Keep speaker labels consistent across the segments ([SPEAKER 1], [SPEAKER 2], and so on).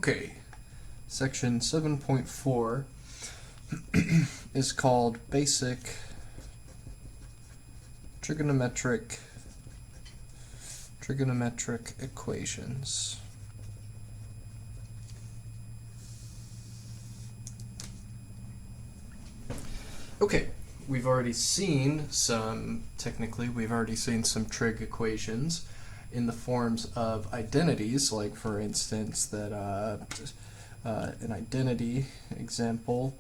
[SPEAKER 1] Okay, section 7.4 is called Basic Trigonometric Equations. Okay, we've already seen some trig equations in the forms of identities, like for instance that an identity example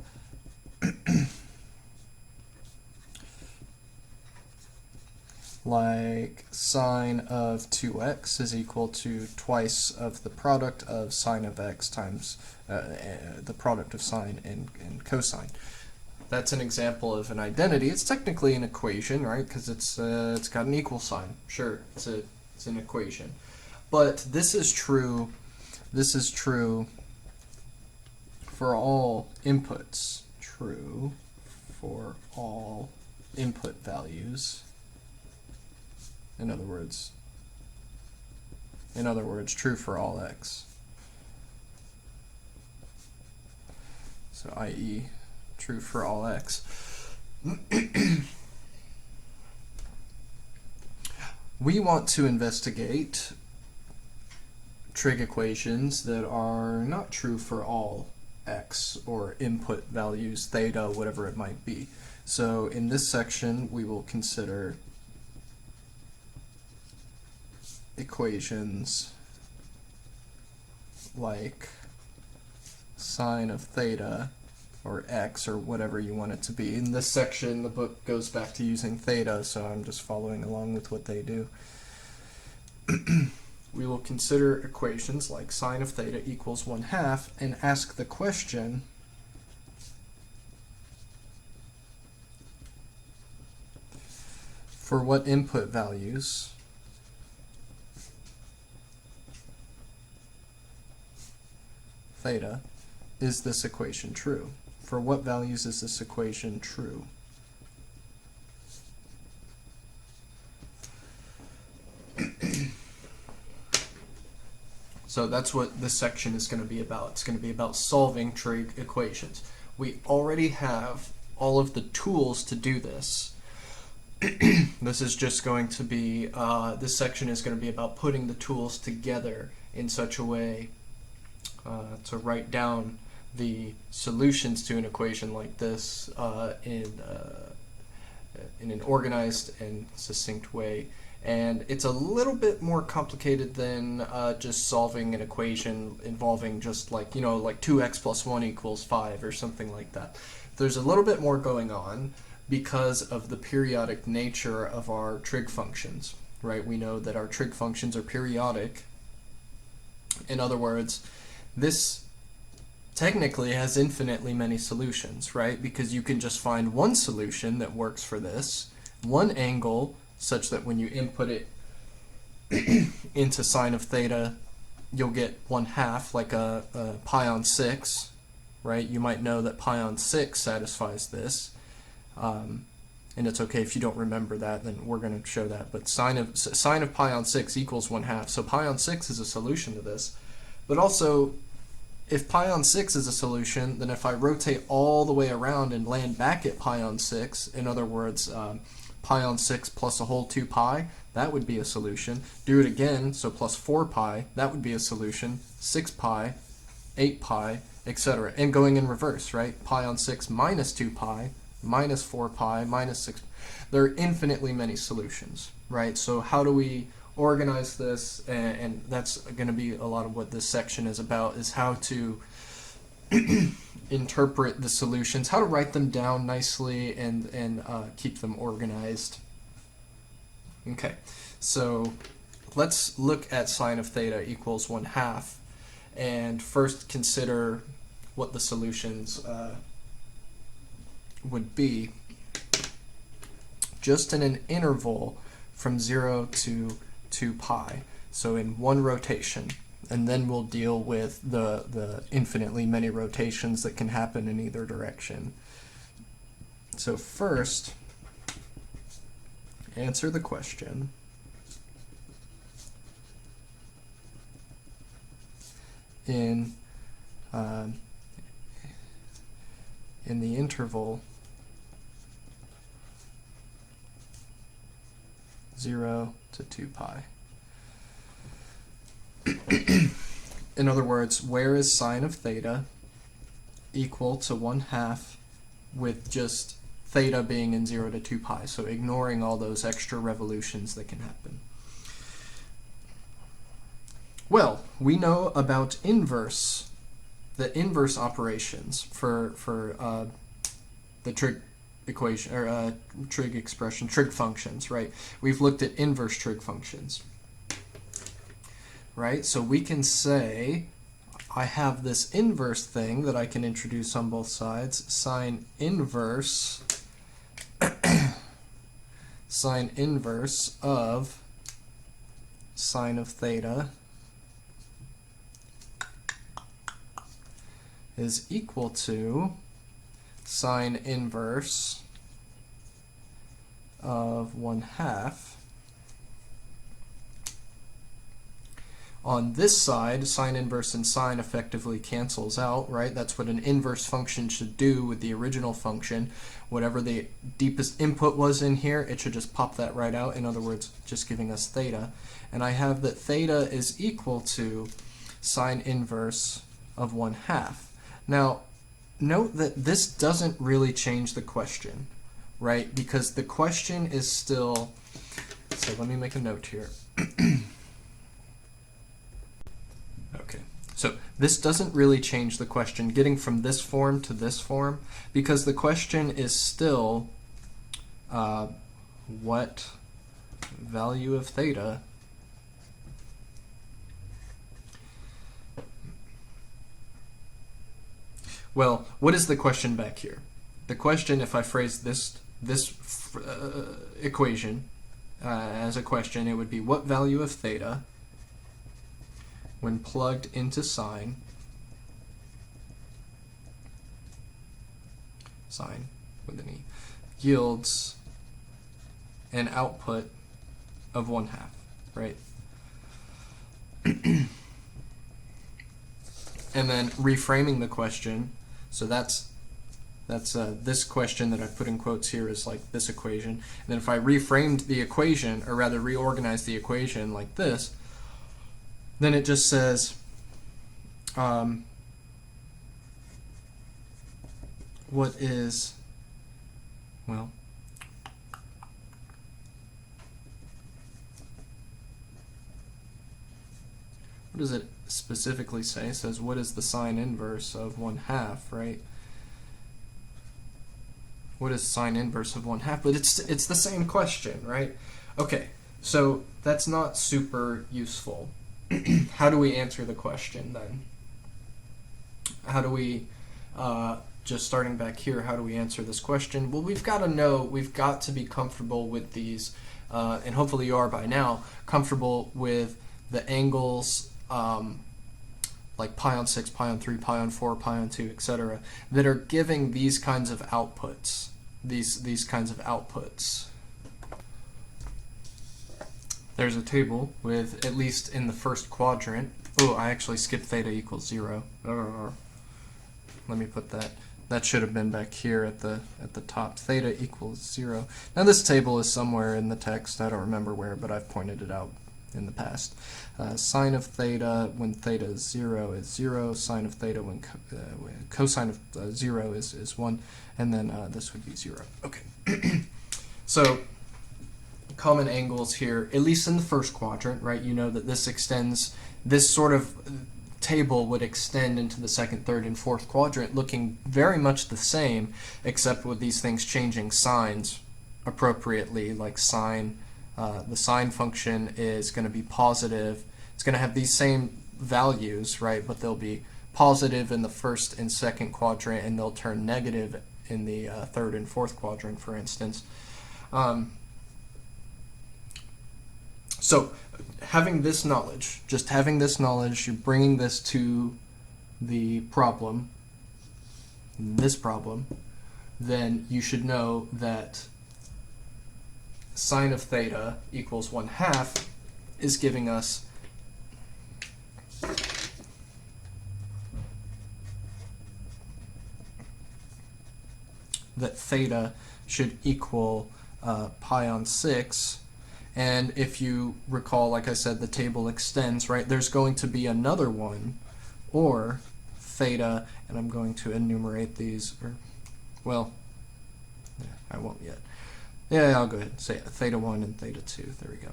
[SPEAKER 1] like sine of 2x is equal to twice of the product of sine of x times the product of sine and cosine. That's an example of an identity. It's technically an equation, right? Because it's got an equal sign. Sure, it's an equation. But this is true. This is true for all inputs. True for all input values. In other words, true for all x. So, i.e., true for all x. We want to investigate trig equations that are not true for all x or input values, theta, whatever it might be. So in this section, we will consider equations like sine of theta or x or whatever you want it to be. In this section, the book goes back to using theta, so I'm just following along with what they do. We will consider equations like sine of theta equals 1/2 and ask the question, for what input values theta is this equation true? For what values is this equation true? So that's what this section is going to be about. It's going to be about solving trig equations. We already have all of the tools to do this. This is just going to be, this section is going to be about putting the tools together in such a way to write down the solutions to an equation like this in an organized and succinct way. And it's a little bit more complicated than just solving an equation involving just like 2x plus 1 equals 5 or something like that. There's a little bit more going on because of the periodic nature of our trig functions, right? We know that our trig functions are periodic. In other words, this technically has infinitely many solutions, right? Because you can just find one solution that works for this, one angle, such that when you input it into sine of theta, you'll get 1/2, like a pi on 6, right? You might know that pi on 6 satisfies this, and it's okay if you don't remember that, then we're going to show that. But sine of pi on 6 equals 1/2, so pi on 6 is a solution to this. But also, if pi on 6 is a solution, then if I rotate all the way around and land back at pi on 6, in other words, pi on 6 plus a whole 2 pi, that would be a solution. Do it again, so plus 4 pi, that would be a solution. 6 pi, 8 pi, etc. And going in reverse, right? Pi on 6 minus 2 pi, minus 4 pi, minus 6. There are infinitely many solutions, right? So how do we organize this? And that's going to be a lot of what this section is about, is how to interpret the solutions, how to write them down nicely and keep them organized. Okay, so let's look at sine of theta equals 1/2 and first consider what the solutions would be just in an interval from 0 to 2 pi, so in one rotation. And then we'll deal with the infinitely many rotations that can happen in either direction. So first, answer the question, in in the interval 0 to 2 pi. In other words, where is sine of theta equal to 1/2 with just theta being in 0 to 2 pi, so ignoring all those extra revolutions that can happen. Well, we know about inverse, the inverse operations for the trig equation, or trig expression, trig functions, right? We've looked at inverse trig functions, right? So we can say I have this inverse thing that I can introduce on both sides, sine inverse sine inverse of sine of theta is equal to sine inverse of 1/2. On this side, sine inverse and sine effectively cancels out, right? That's what an inverse function should do with the original function. Whatever the deepest input was in here, it should just pop that right out. In other words, just giving us theta. And I have that theta is equal to sine inverse of 1/2. Now, note that this doesn't really change the question, right? Because the question is still, so let me make a note here. Okay, so this doesn't really change the question, getting from this form to this form, because the question is still what value of theta well, what is the question back here? The question, if I phrase this equation as a question, it would be what value of theta when plugged into sine with an E yields an output of 1/2, right? And then reframing the question, so that's this question that I put in quotes here is like this equation. And then if I reframed the equation, or rather reorganized the equation like this, then it just says what is, well, what does it specifically say? It says what is the sine inverse of 1/2, right? What is sine inverse of 1/2? But it's the same question, right? Okay, so that's not super useful. How do we answer the question then? How do we, just starting back here, how do we answer this question? Well, we've got to know, we've got to be comfortable with these, and hopefully you are by now, comfortable with the angles, like pi on 6, pi on 3, pi on 4, pi on 2, etc., that are giving these kinds of outputs, these kinds of outputs. There's a table with, at least in the first quadrant, oh, I actually skipped theta equals 0. Let me put that. That should have been back here at the top. Theta equals 0. Now this table is somewhere in the text. I don't remember where, but I've pointed it out in the past. Sine of theta when theta is 0 is 0. Sine of theta when cosine of 0 is 1. And then this would be 0. Okay. So common angles here, at least in the first quadrant, right? You know that this extends, this sort of table would extend into the second, third, and fourth quadrant, looking very much the same, except with these things changing signs appropriately, like sine. The sine function is going to be positive. It's going to have these same values, right? But they'll be positive in the first and second quadrant, and they'll turn negative in the third and fourth quadrant, for instance. So having this knowledge, just having this knowledge, you're bringing this to the problem, this problem, then you should know that sine of theta equals 1/2 is giving us that theta should equal pi on 6. And if you recall, like I said, the table extends, right? There's going to be another one, or theta, and I'm going to enumerate these, or, well, I won't yet. Yeah, I'll go ahead and say it. Theta 1 and theta 2. There we go.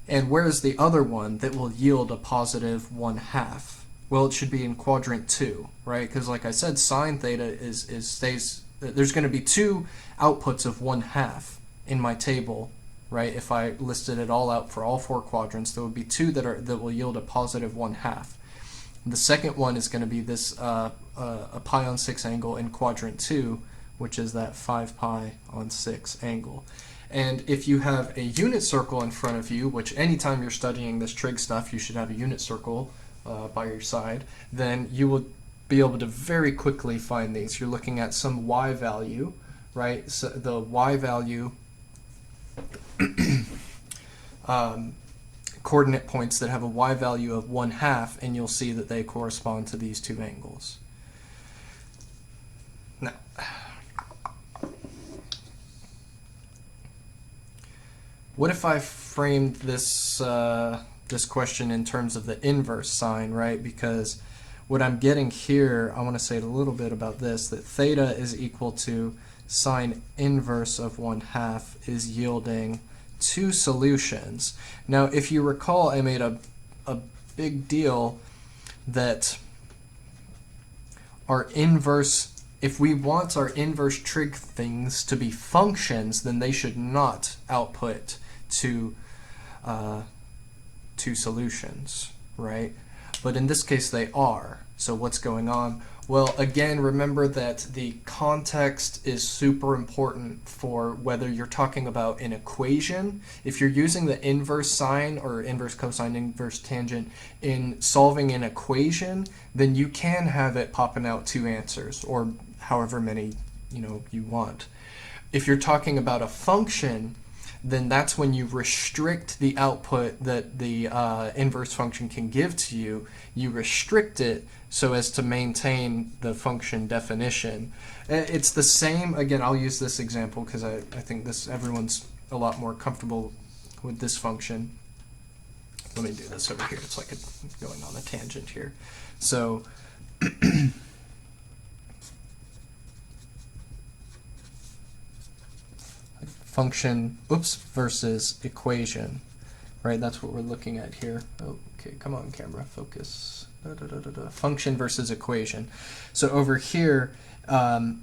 [SPEAKER 1] And where's the other one that will yield a positive 1/2? Well, it should be in quadrant 2, right? Because like I said, sine theta stays. There's going to be two outputs of 1/2 in my table, right? If I listed it all out for all four quadrants, there would be two that will yield a positive 1/2. The second one is going to be this a pi on 6 angle in quadrant 2, which is that 5 pi on 6 angle. And if you have a unit circle in front of you, which anytime you're studying this trig stuff, you should have a unit circle by your side, then you will be able to very quickly find these. You're looking at some y value, right? So the y value coordinate points that have a y value of 1/2, and you'll see that they correspond to these two angles. Now, what if I framed this this question in terms of the inverse sign, right? Because what I'm getting here, I want to say a little bit about this, that theta is equal to sine inverse of 1/2 is yielding two solutions. Now, if you recall, I made a big deal that our inverse, if we want our inverse trig things to be functions, then they should not output two solutions, right? But in this case they are. So what's going on? Well, again, remember that the context is super important for whether you're talking about an equation. If you're using the inverse sine or inverse cosine, inverse tangent in solving an equation, then you can have it popping out two answers, or however many you want. If you're talking about a function, then that's when you restrict the output that the inverse function can give to you. You restrict it so as to maintain the function definition. It's the same, again, I'll use this example because I think everyone's a lot more comfortable with this function. Let me do this over here. It's like going on a tangent here. So function, versus equation, right? That's what we're looking at here. Okay, come on, camera, focus. Function versus equation. So over here, no,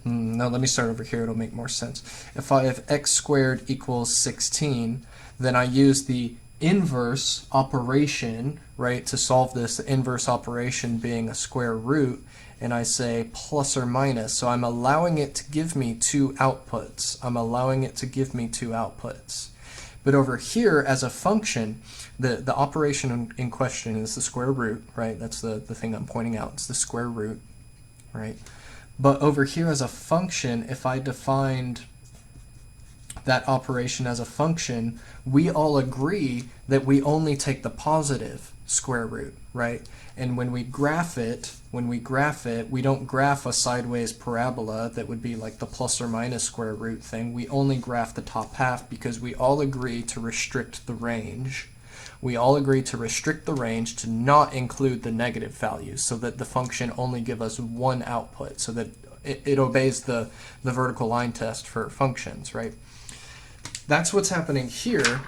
[SPEAKER 1] let me start over here. It'll make more sense. If I have x squared equals 16, then I use the inverse operation, right, to solve this. The inverse operation being a square root, and I say plus or minus. So I'm allowing it to give me two outputs. But over here, as a function, the operation in question is the square root, right? That's the thing I'm pointing out. It's the square root, right? But over here as a function, if I defined that operation as a function, we all agree that we only take the positive square root, right? And when we graph it, we don't graph a sideways parabola that would be like the plus or minus square root thing. We only graph the top half because we all agree to restrict the range. We all agree to restrict the range to not include the negative values so that the function only give us one output, so that it obeys the vertical line test for functions, right? That's what's happening here.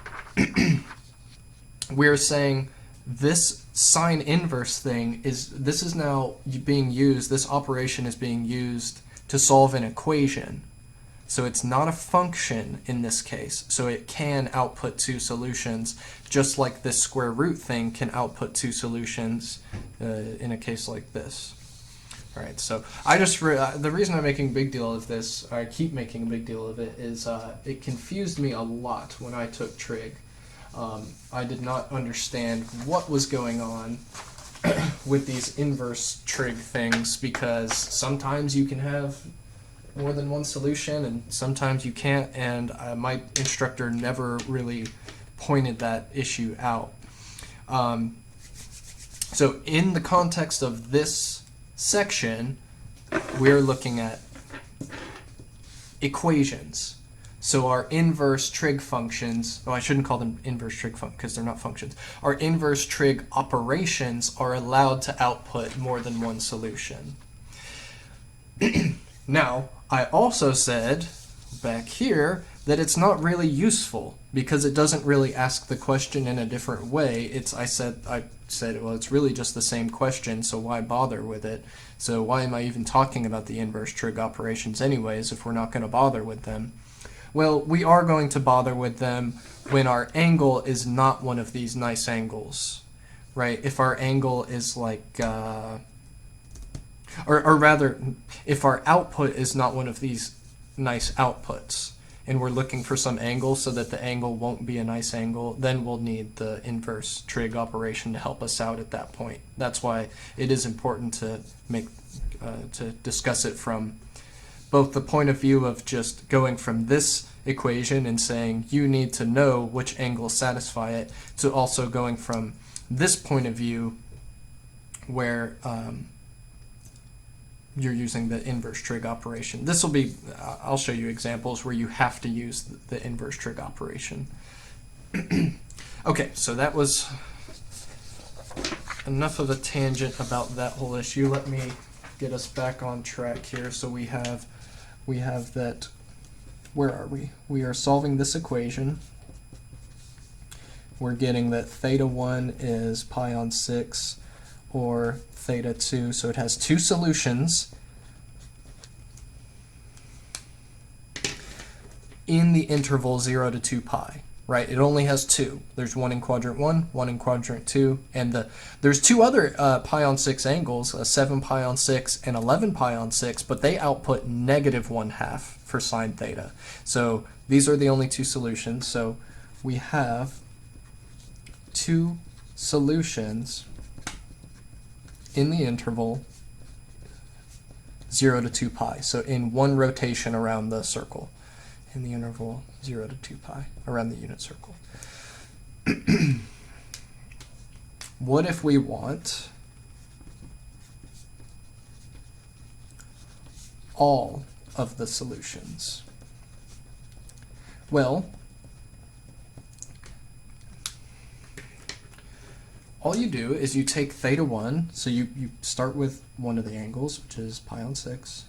[SPEAKER 1] We're saying this sine inverse thing is now being used, this operation is being used to solve an equation. So it's not a function in this case. So it can output two solutions, just like this square root thing can output two solutions in a case like this. All right, so the reason I'm making a big deal of this, I keep making a big deal of it, is it confused me a lot when I took trig. I did not understand what was going on with these inverse trig things, because sometimes you can have more than one solution and sometimes you can't, and my instructor never really pointed that issue out. So in the context of this section, we're looking at equations. So our inverse trig functions, oh, I shouldn't call them inverse trig functions because they're not functions. Our inverse trig operations are allowed to output more than one solution. Now, I also said back here that it's not really useful because it doesn't really ask the question in a different way. I said, well, it's really just the same question, so why bother with it? So why am I even talking about the inverse trig operations anyways if we're not going to bother with them? Well, we are going to bother with them when our angle is not one of these nice angles, right? If our angle is like, or rather, if our output is not one of these nice outputs, and we're looking for some angle so that the angle won't be a nice angle, then we'll need the inverse trig operation to help us out at that point. That's why it is important to discuss it from both the point of view of just going from this equation and saying you need to know which angles satisfy it, to also going from this point of view where you're using the inverse trig operation. This will be, I'll show you examples where you have to use the inverse trig operation. Okay, so that was enough of a tangent about that whole issue. Let me get us back on track here. So we have that, where are we? We are solving this equation. We're getting that theta 1 is pi on 6 or theta 2, so it has two solutions in the interval 0 to 2 pi, right? It only has two. There's one in quadrant 1, one in quadrant 2, and there's two other pi on 6 angles, 7 pi on 6 and 11 pi on 6, but they output -1/2 for sine theta. So these are the only two solutions. So we have two solutions in the interval 0 to 2 pi. So in one rotation around the circle, in the interval 0 to 2 pi around the unit circle. What if we want all of the solutions? Well, all you do is you take theta 1, so you start with one of the angles, which is pi on 6,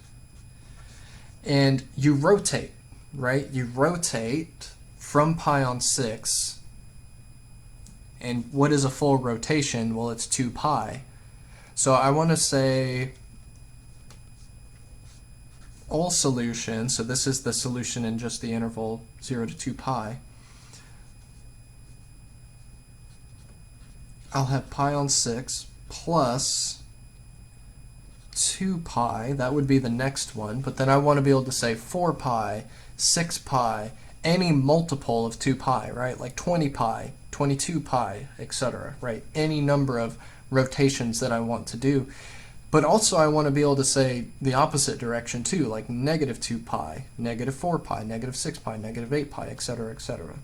[SPEAKER 1] and you rotate, right? You rotate from pi on 6, and what is a full rotation? Well, it's 2 pi. So I want to say all solutions, so this is the solution in just the interval 0 to 2 pi, I'll have pi on 6 plus 2 pi, that would be the next one, but then I want to be able to say 4 pi, 6 pi, any multiple of 2 pi, right? Like 20 pi, 22 pi, etc., right? Any number of rotations that I want to do. But also I want to be able to say the opposite direction too, like -2 pi, -4 pi, -6 pi, -8 pi, etc., etc.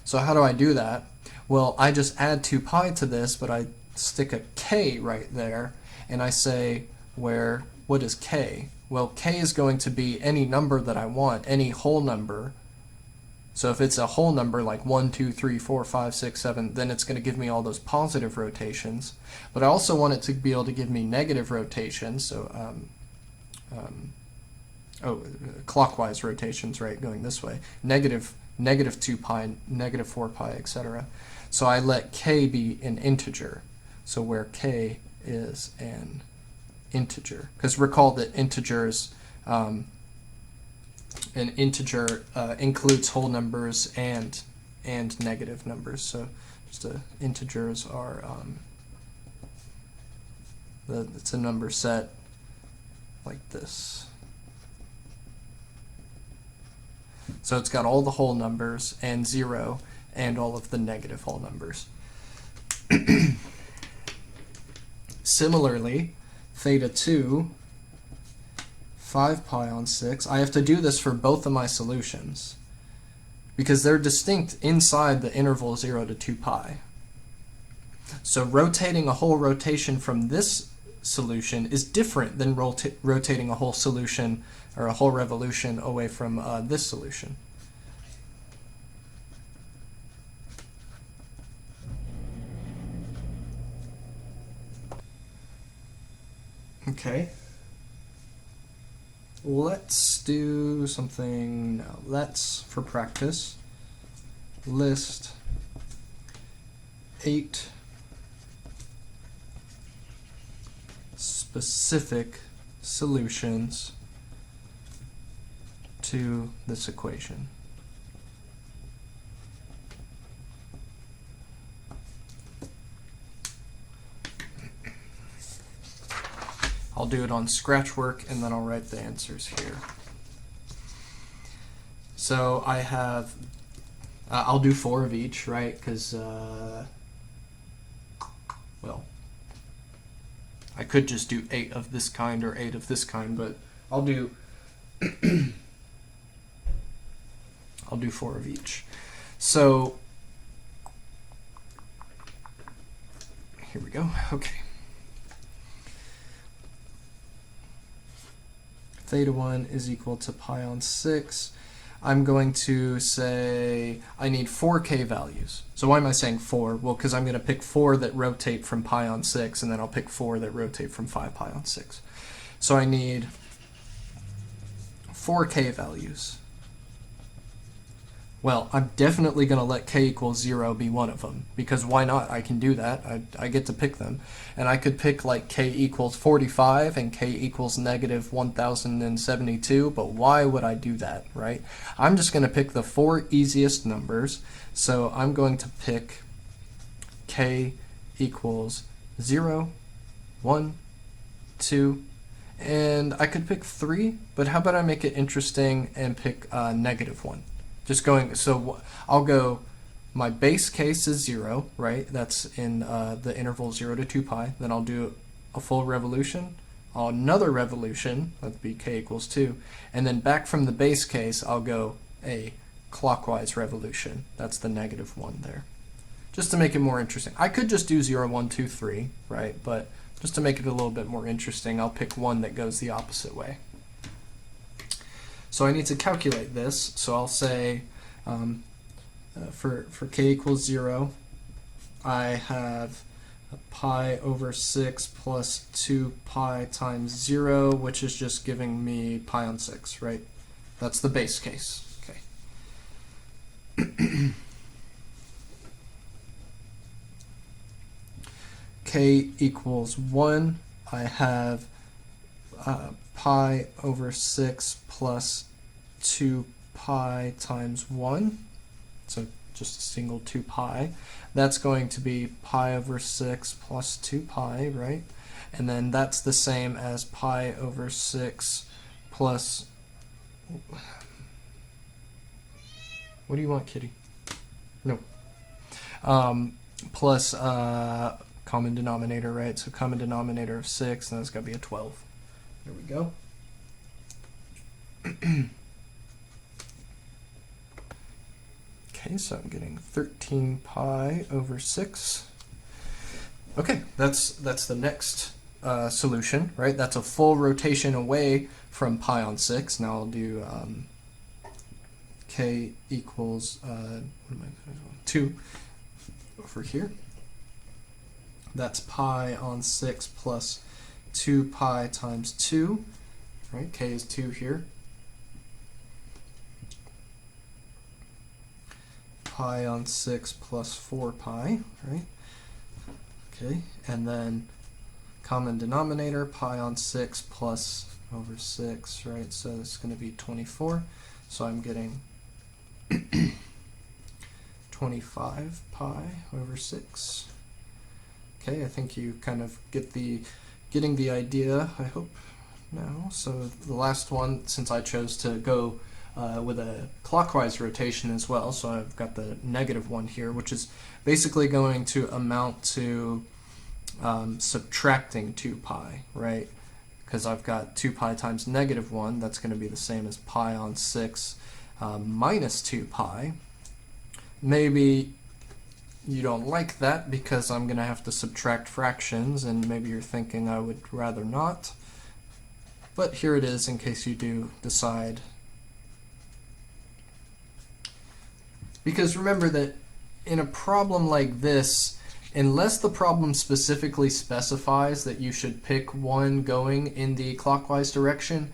[SPEAKER 1] So how do I do that? Well, I just add 2 pi to this, but I stick a k right there, and I say what is k? Well, k is going to be any number that I want, any whole number. So if it's a whole number like 1, 2, 3, 4, 5, 6, 7, then it's going to give me all those positive rotations. But I also want it to be able to give me negative rotations, so clockwise rotations, right, going this way. Negative 2 pi, -4 pi, etc. So I let k be an integer. So where k is an integer, because recall that integers, an integer includes whole numbers and negative numbers. So just integers are it's a number set like this. So it's got all the whole numbers and 0 and all of the negative whole numbers. Similarly, theta 2, 5 pi on 6, I have to do this for both of my solutions because they're distinct inside the interval 0 to 2 pi. So rotating a whole rotation from this solution is different than rotating a whole solution or a whole revolution away from this solution. Okay. Let's do something now. Let's, for practice, list 8 specific solutions to this equation. I'll do it on Scratchwork and then I'll write the answers here. So I have, I'll do 4 of each, right? Because, well, I could just do 8 of this kind or 8 of this kind, but I'll do I'll do 4 of each. So here we go. Okay. Theta 1 is equal to pi on 6. I'm going to say I need 4 k values. So why am I saying 4? Well, because I'm going to pick 4 that rotate from pi on 6, and then I'll pick 4 that rotate from 5 pi on 6. So I need 4 k values. Well, I'm definitely going to let k equals 0 be one of them, because why not? I can do that. I get to pick them. And I could pick like k equals 45 and k equals negative 1072, but why would I do that, right? I'm just going to pick the 4 easiest numbers. So I'm going to pick k equals 0, 1, 2, and I could pick 3, but how about I make it interesting and pick negative 1? Just going, so I'll go, my base case is 0, right? That's in the interval 0 to 2 pi. Then I'll do a full revolution, another revolution, that'd be k equals 2. And then back from the base case, I'll go a clockwise revolution. That's the negative 1 there. Just to make it more interesting. I could just do 0, 1, 2, 3, right? But just to make it a little bit more interesting, I'll pick one that goes the opposite way. So I need to calculate this, so I'll say for k equals 0, I have pi over 6 plus 2 pi times 0, which is just giving me pi on 6, right? That's the base case. Okay. K equals 1, I have pi over 6 plus 2 pi times 1, so just a single 2 pi. That's going to be pi over 6 plus 2 pi, right? And then that's the same as pi over 6 plus... What do you want, kitty? No. Plus common denominator, right? So common denominator of 6, and that's got to be a 12. There we go. Okay, so I'm getting 13 pi over 6. Okay, that's the next solution, right? That's a full rotation away from pi on 6. Now I'll do k equals 2 over here. That's pi on 6 plus 2 pi times 2, right? K is 2 here. Pi on 6 plus 4 pi, right? Okay, and then common denominator, pi on 6 plus over 6, right? So it's going to be 24. So I'm getting 25 pi over 6. Okay, I think you kind of getting the idea, I hope, now. So the last one, since I chose to go with a clockwise rotation as well, so I've got the negative 1 here, which is basically going to amount to subtracting 2 pi, right? Because I've got 2 pi times negative 1, that's going to be the same as pi on 6 minus 2 pi. Maybe you don't like that because I'm going to have to subtract fractions, and maybe you're thinking I would rather not. But here it is in case you do decide. Because remember that in a problem like this, unless the problem specifically specifies that you should pick one going in the clockwise direction,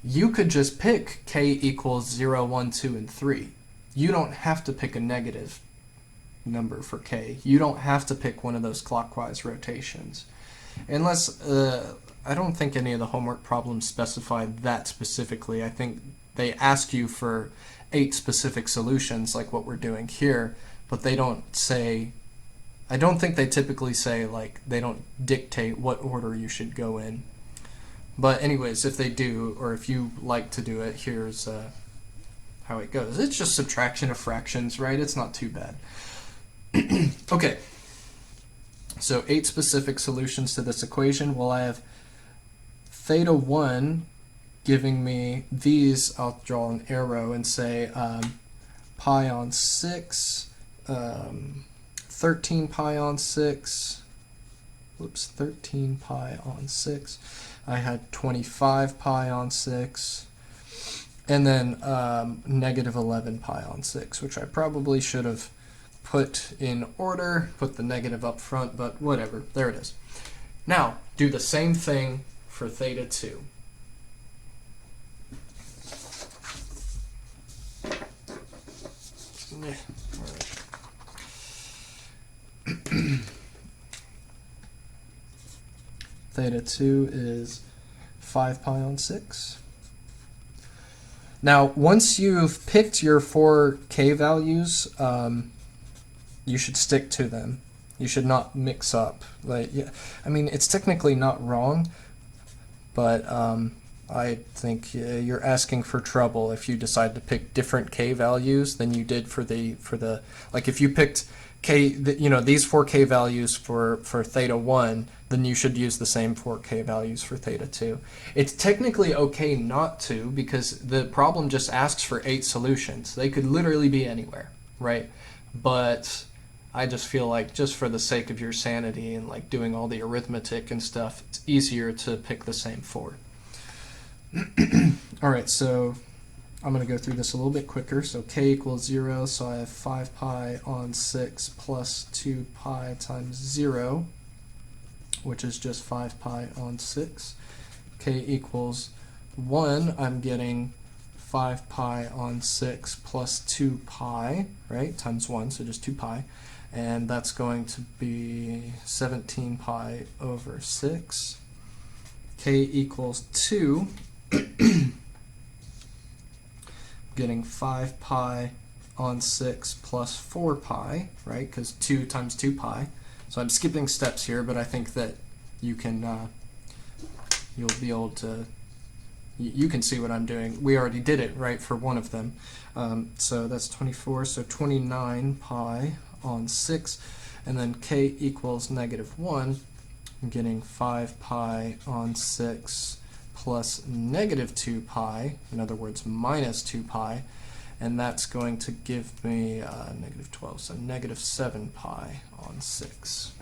[SPEAKER 1] you could just pick k equals 0, 1, 2, and 3. You don't have to pick a negative number for k. You don't have to pick one of those clockwise rotations. Unless, I don't think any of the homework problems specify that specifically. I think they ask you for 8 specific solutions like what we're doing here, but they don't say, I don't think they typically say, like, they don't dictate what order you should go in. But anyways, if they do, or if you like to do it, here's how it goes. It's just subtraction of fractions, right? It's not too bad. Okay, so 8 specific solutions to this equation. Well, I have theta 1 giving me these. I'll draw an arrow and say pi on 6, 13 pi on 6, whoops, 13 pi on 6. I had 25 pi on 6, and then negative 11 pi on 6, which I probably should have put in order, put the negative up front, but whatever, there it is. Now, do the same thing for theta 2. Theta 2 is 5 pi on 6. Now, once you've picked your 4 k values, you should stick to them. You should not mix up. Like, yeah, I mean, it's technically not wrong, but I think you're asking for trouble if you decide to pick different k values than you did for the like if you picked k, you know, these 4k values for theta 1, then you should use the same 4k values for theta 2. It's technically okay not to, because the problem just asks for 8 solutions. They could literally be anywhere, right? But I just feel like, just for the sake of your sanity and like doing all the arithmetic and stuff, it's easier to pick the same 4. All right, so I'm going to go through this a little bit quicker. So k equals 0, so I have 5 pi on 6 plus 2 pi times 0, which is just 5 pi on 6. K equals 1, I'm getting 5 pi on 6 plus 2 pi, right, times 1, so just 2 pi. And that's going to be 17 pi over 6. K equals 2. Getting 5 pi on 6 plus 4 pi, right? Because 2 times 2 pi. So I'm skipping steps here, but I think that you can, you'll be able to, you can see what I'm doing. We already did it, right, for one of them. So that's 24, so 29 pi on 6. And then k equals negative 1. I'm getting 5 pi on 6 plus negative 2 pi, in other words, minus 2 pi, and that's going to give me negative 12, so negative 7 pi on 6.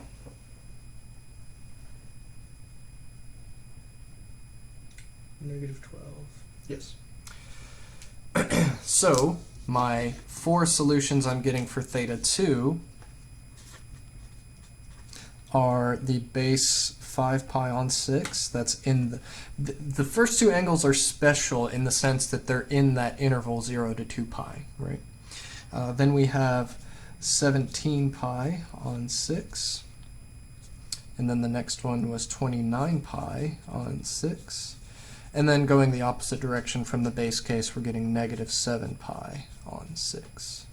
[SPEAKER 1] Negative 12, yes. So my 4 solutions I'm getting for theta 2 are the base 5 pi on 6. That's in the first 2 angles are special in the sense that they're in that interval 0 to 2 pi, right? Then we have 17 pi on 6. And then the next one was 29 pi on 6. And then going the opposite direction from the base case, we're getting negative 7 pi on 6.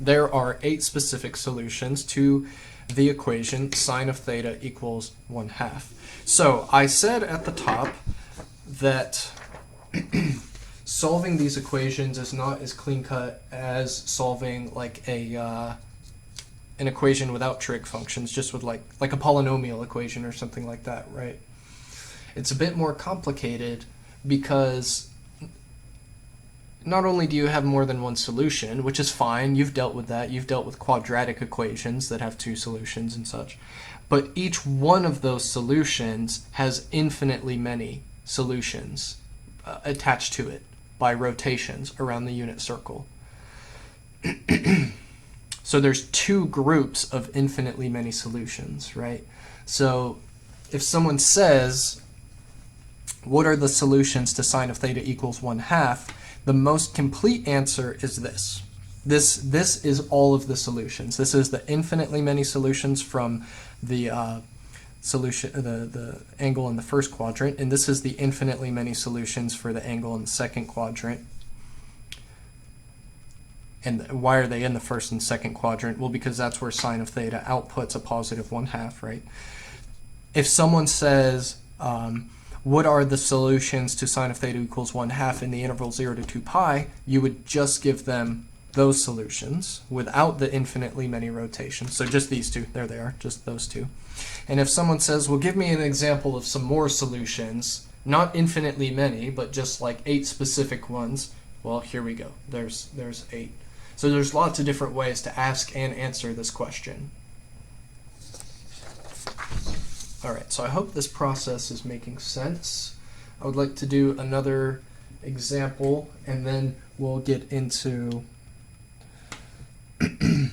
[SPEAKER 1] There are 8 specific solutions to the equation sine of theta equals 1/2. So I said at the top that solving these equations is not as clean-cut as solving like an equation without trig functions, just with like a polynomial equation or something like that, right? It's a bit more complicated because not only do you have more than one solution, which is fine, you've dealt with that, you've dealt with quadratic equations that have two solutions and such, but each one of those solutions has infinitely many solutions attached to it by rotations around the unit circle. So there's two groups of infinitely many solutions, right? So if someone says, what are the solutions to sine of theta equals 1/2? The most complete answer is this. This is all of the solutions. This is the infinitely many solutions from the the angle in the first quadrant, and this is the infinitely many solutions for the angle in the second quadrant. And why are they in the first and second quadrant? Well, because that's where sine of theta outputs a positive 1/2, right? If someone says, what are the solutions to sine of theta equals 1/2 in the interval 0 to 2 pi, you would just give them those solutions without the infinitely many rotations. So just these two, there they are, just those two. And if someone says, well, give me an example of some more solutions, not infinitely many, but just like 8 specific ones, well, here we go. There's 8. So there's lots of different ways to ask and answer this question. All right, so I hope this process is making sense. I would like to do another example, and then we'll get into I'm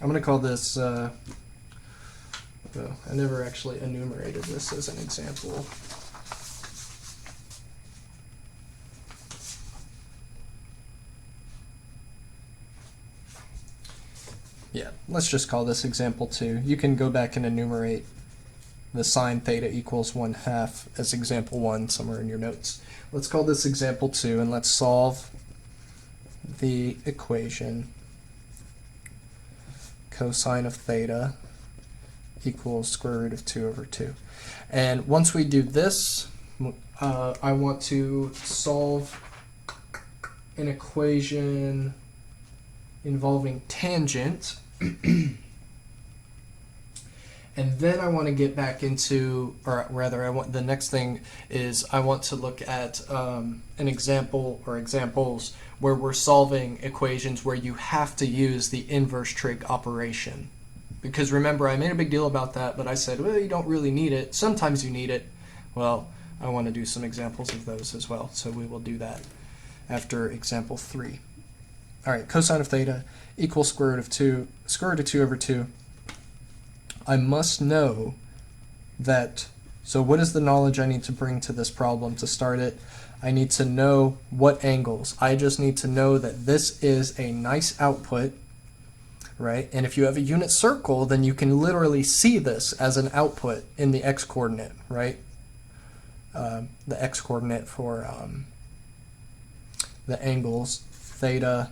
[SPEAKER 1] going to call this, I never actually enumerated this as an example. Yeah, let's just call this example 2. You can go back and enumerate the sine theta equals 1/2 as example 1 somewhere in your notes. Let's call this example 2, and let's solve the equation cosine of theta equals square root of 2 over 2. And once we do this, I want to solve an equation involving tangent. And then I want to get back into, or rather, the next thing is I want to look at an example or examples where we're solving equations where you have to use the inverse trig operation. Because remember, I made a big deal about that, but I said, well, you don't really need it. Sometimes you need it. Well, I want to do some examples of those as well, so we will do that after example 3. All right, cosine of theta equals square root of 2 over 2. I must know that, so what is the knowledge I need to bring to this problem to start it? I need to know what angles. I just need to know that this is a nice output, right? And if you have a unit circle, then you can literally see this as an output in the x-coordinate, right? The x-coordinate for the angles, theta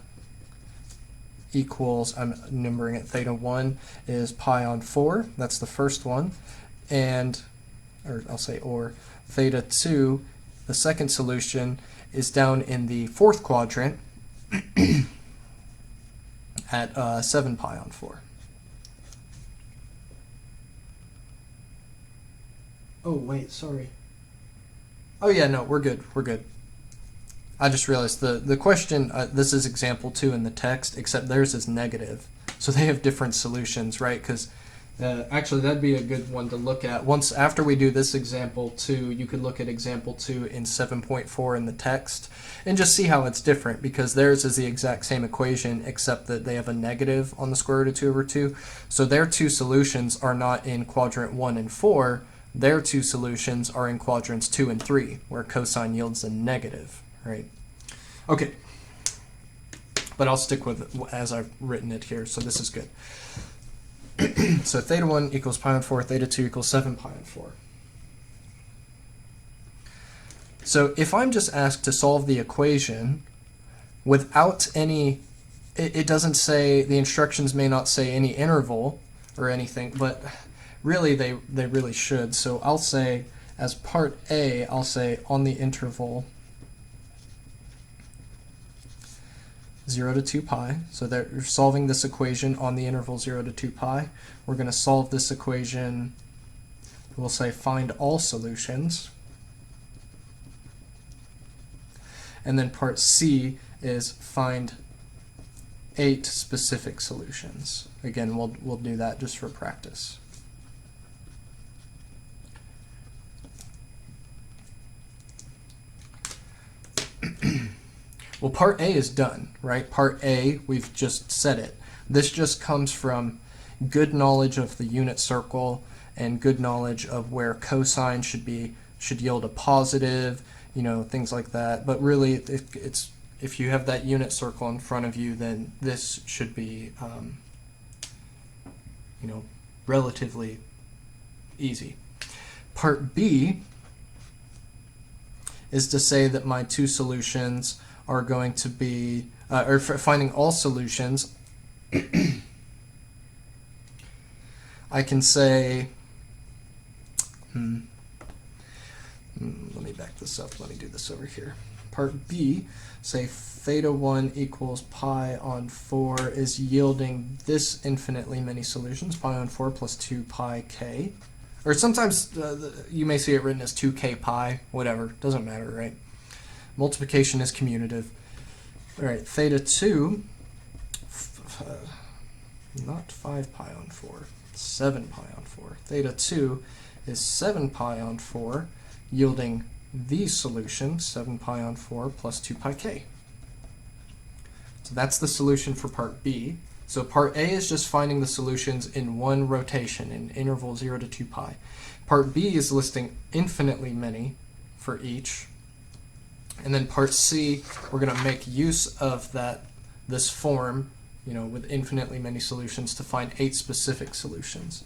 [SPEAKER 1] equals, I'm numbering it, theta 1 is pi on 4, that's the first one, and, or I'll say or, theta 2, the second solution, is down in the fourth quadrant at 7 pi on 4. Oh, wait, sorry. Oh yeah, no, we're good, we're good. I just realized the question, this is example 2 in the text, except theirs is negative. So they have different solutions, right? Because actually that'd be a good one to look at. Once after we do this example 2, you could look at example 2 in 7.4 in the text and just see how it's different, because theirs is the exact same equation except that they have a negative on the square root of 2 over 2. So their two solutions are not in quadrant 1 and 4. Their two solutions are in quadrants 2 and 3, where cosine yields a negative. Right. Okay. But I'll stick with it as I've written it here, so this is good. So theta 1 equals pi on 4, theta 2 equals 7 pi on 4. So if I'm just asked to solve the equation without any, it doesn't say, the instructions may not say any interval or anything, but really they really should. So I'll say, as part A, I'll say on the interval 0 to 2 pi, so that you're solving this equation on the interval 0 to 2 pi. We're going to solve this equation, we'll say find all solutions. And then part C is find 8 specific solutions. Again, we'll do that just for practice. Well, part A is done, right? Part A, we've just said it. This just comes from good knowledge of the unit circle and good knowledge of where cosine should yield a positive, you know, things like that. But really, it's if you have that unit circle in front of you, then this should be, you know, relatively easy. Part B is to say that my two solutions are going to be, or for finding all solutions, I can say, let me back this up, let me do this over here. Part B, say theta 1 equals pi on 4 is yielding this infinitely many solutions, pi on 4 plus 2 pi k. Or sometimes you may see it written as 2k pi, whatever, doesn't matter, right? Multiplication is commutative. All right, theta 2, not 5 pi on 4, 7 pi on 4. Theta 2 is 7 pi on 4, yielding these solutions, 7 pi on 4 plus 2 pi k. So that's the solution for part B. So part A is just finding the solutions in one rotation in interval 0 to 2 pi. Part B is listing infinitely many for each. And then part C, we're going to make use of this form, you know, with infinitely many solutions to find 8 specific solutions.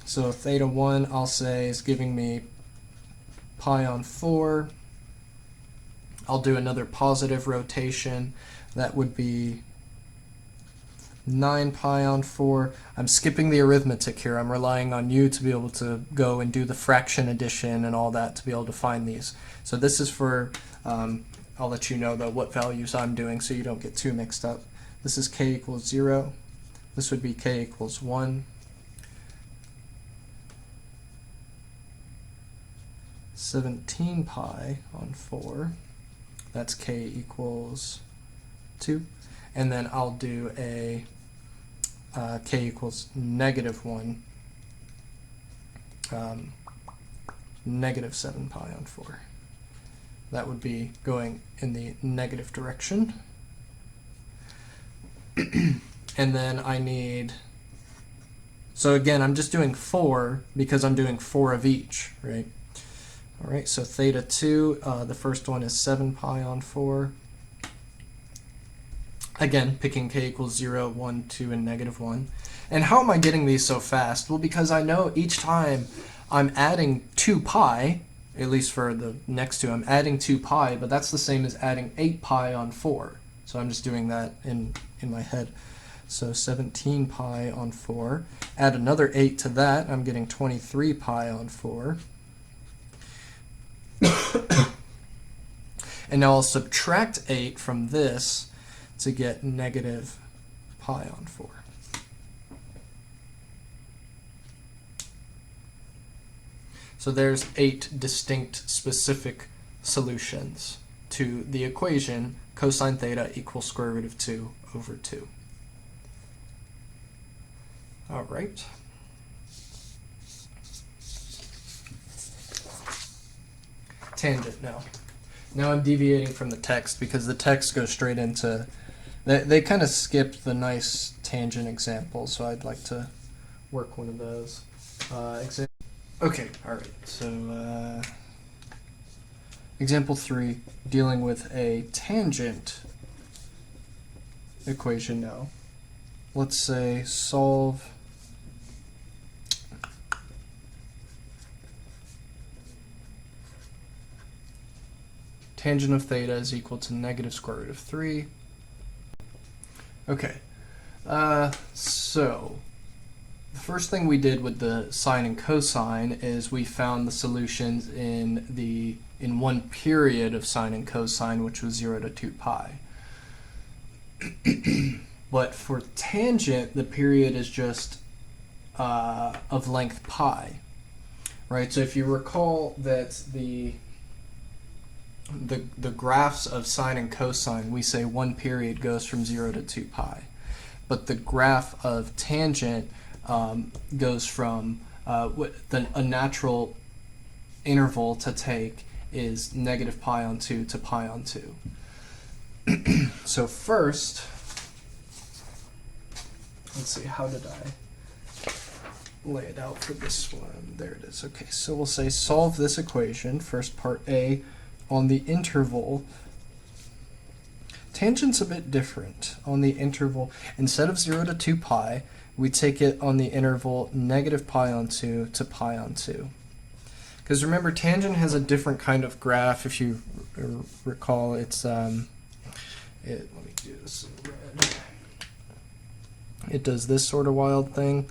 [SPEAKER 1] So theta 1, I'll say, is giving me pi on 4. I'll do another positive rotation. That would be 9 pi on 4. I'm skipping the arithmetic here. I'm relying on you to be able to go and do the fraction addition and all that to be able to find these. So this is for, I'll let you know though what values I'm doing so you don't get too mixed up. This is k equals 0. This would be k equals 1. 17 pi on 4. That's k equals 2. And then I'll do a k equals negative 1, negative 7 pi on 4. That would be going in the negative direction. And then I need, so again, I'm just doing 4 because I'm doing 4 of each, right? All right, so theta 2, the first one is 7 pi on 4. Again, picking k equals 0, 1, 2, and negative 1. And how am I getting these so fast? Well, because I know each time I'm adding 2 pi, at least for the next two, I'm adding 2 pi, but that's the same as adding 8 pi on 4. So I'm just doing that in my head. So 17 pi on 4. Add another 8 to that, I'm getting 23 pi on 4. And now I'll subtract 8 from this to get negative pi on 4. So there's 8 distinct specific solutions to the equation cosine theta equals square root of 2 over 2. All right. Tangent now. Now I'm deviating from the text because the text goes straight into, they kind of skipped the nice tangent example, so I'd like to work one of those. Okay, alright, so example 3, dealing with a tangent equation now. Let's say solve tangent of theta is equal to negative square root of 3. Okay, so the first thing we did with the sine and cosine is we found the solutions in one period of sine and cosine, which was 0 to 2 pi. But for tangent, the period is just of length pi, right? So if you recall that the graphs of sine and cosine, we say one period goes from 0 to 2 pi. But the graph of tangent goes from, a natural interval to take is negative pi on 2 to pi on 2. So first, let's see, how did I lay it out for this one? There it is. Okay, so we'll say solve this equation, first part A, on the interval. Tangent's a bit different on the interval. Instead of 0 to 2 pi, we take it on the interval negative pi on 2 to pi on 2. Because remember, tangent has a different kind of graph. If you recall, it's let me do this in red. It does this sort of wild thing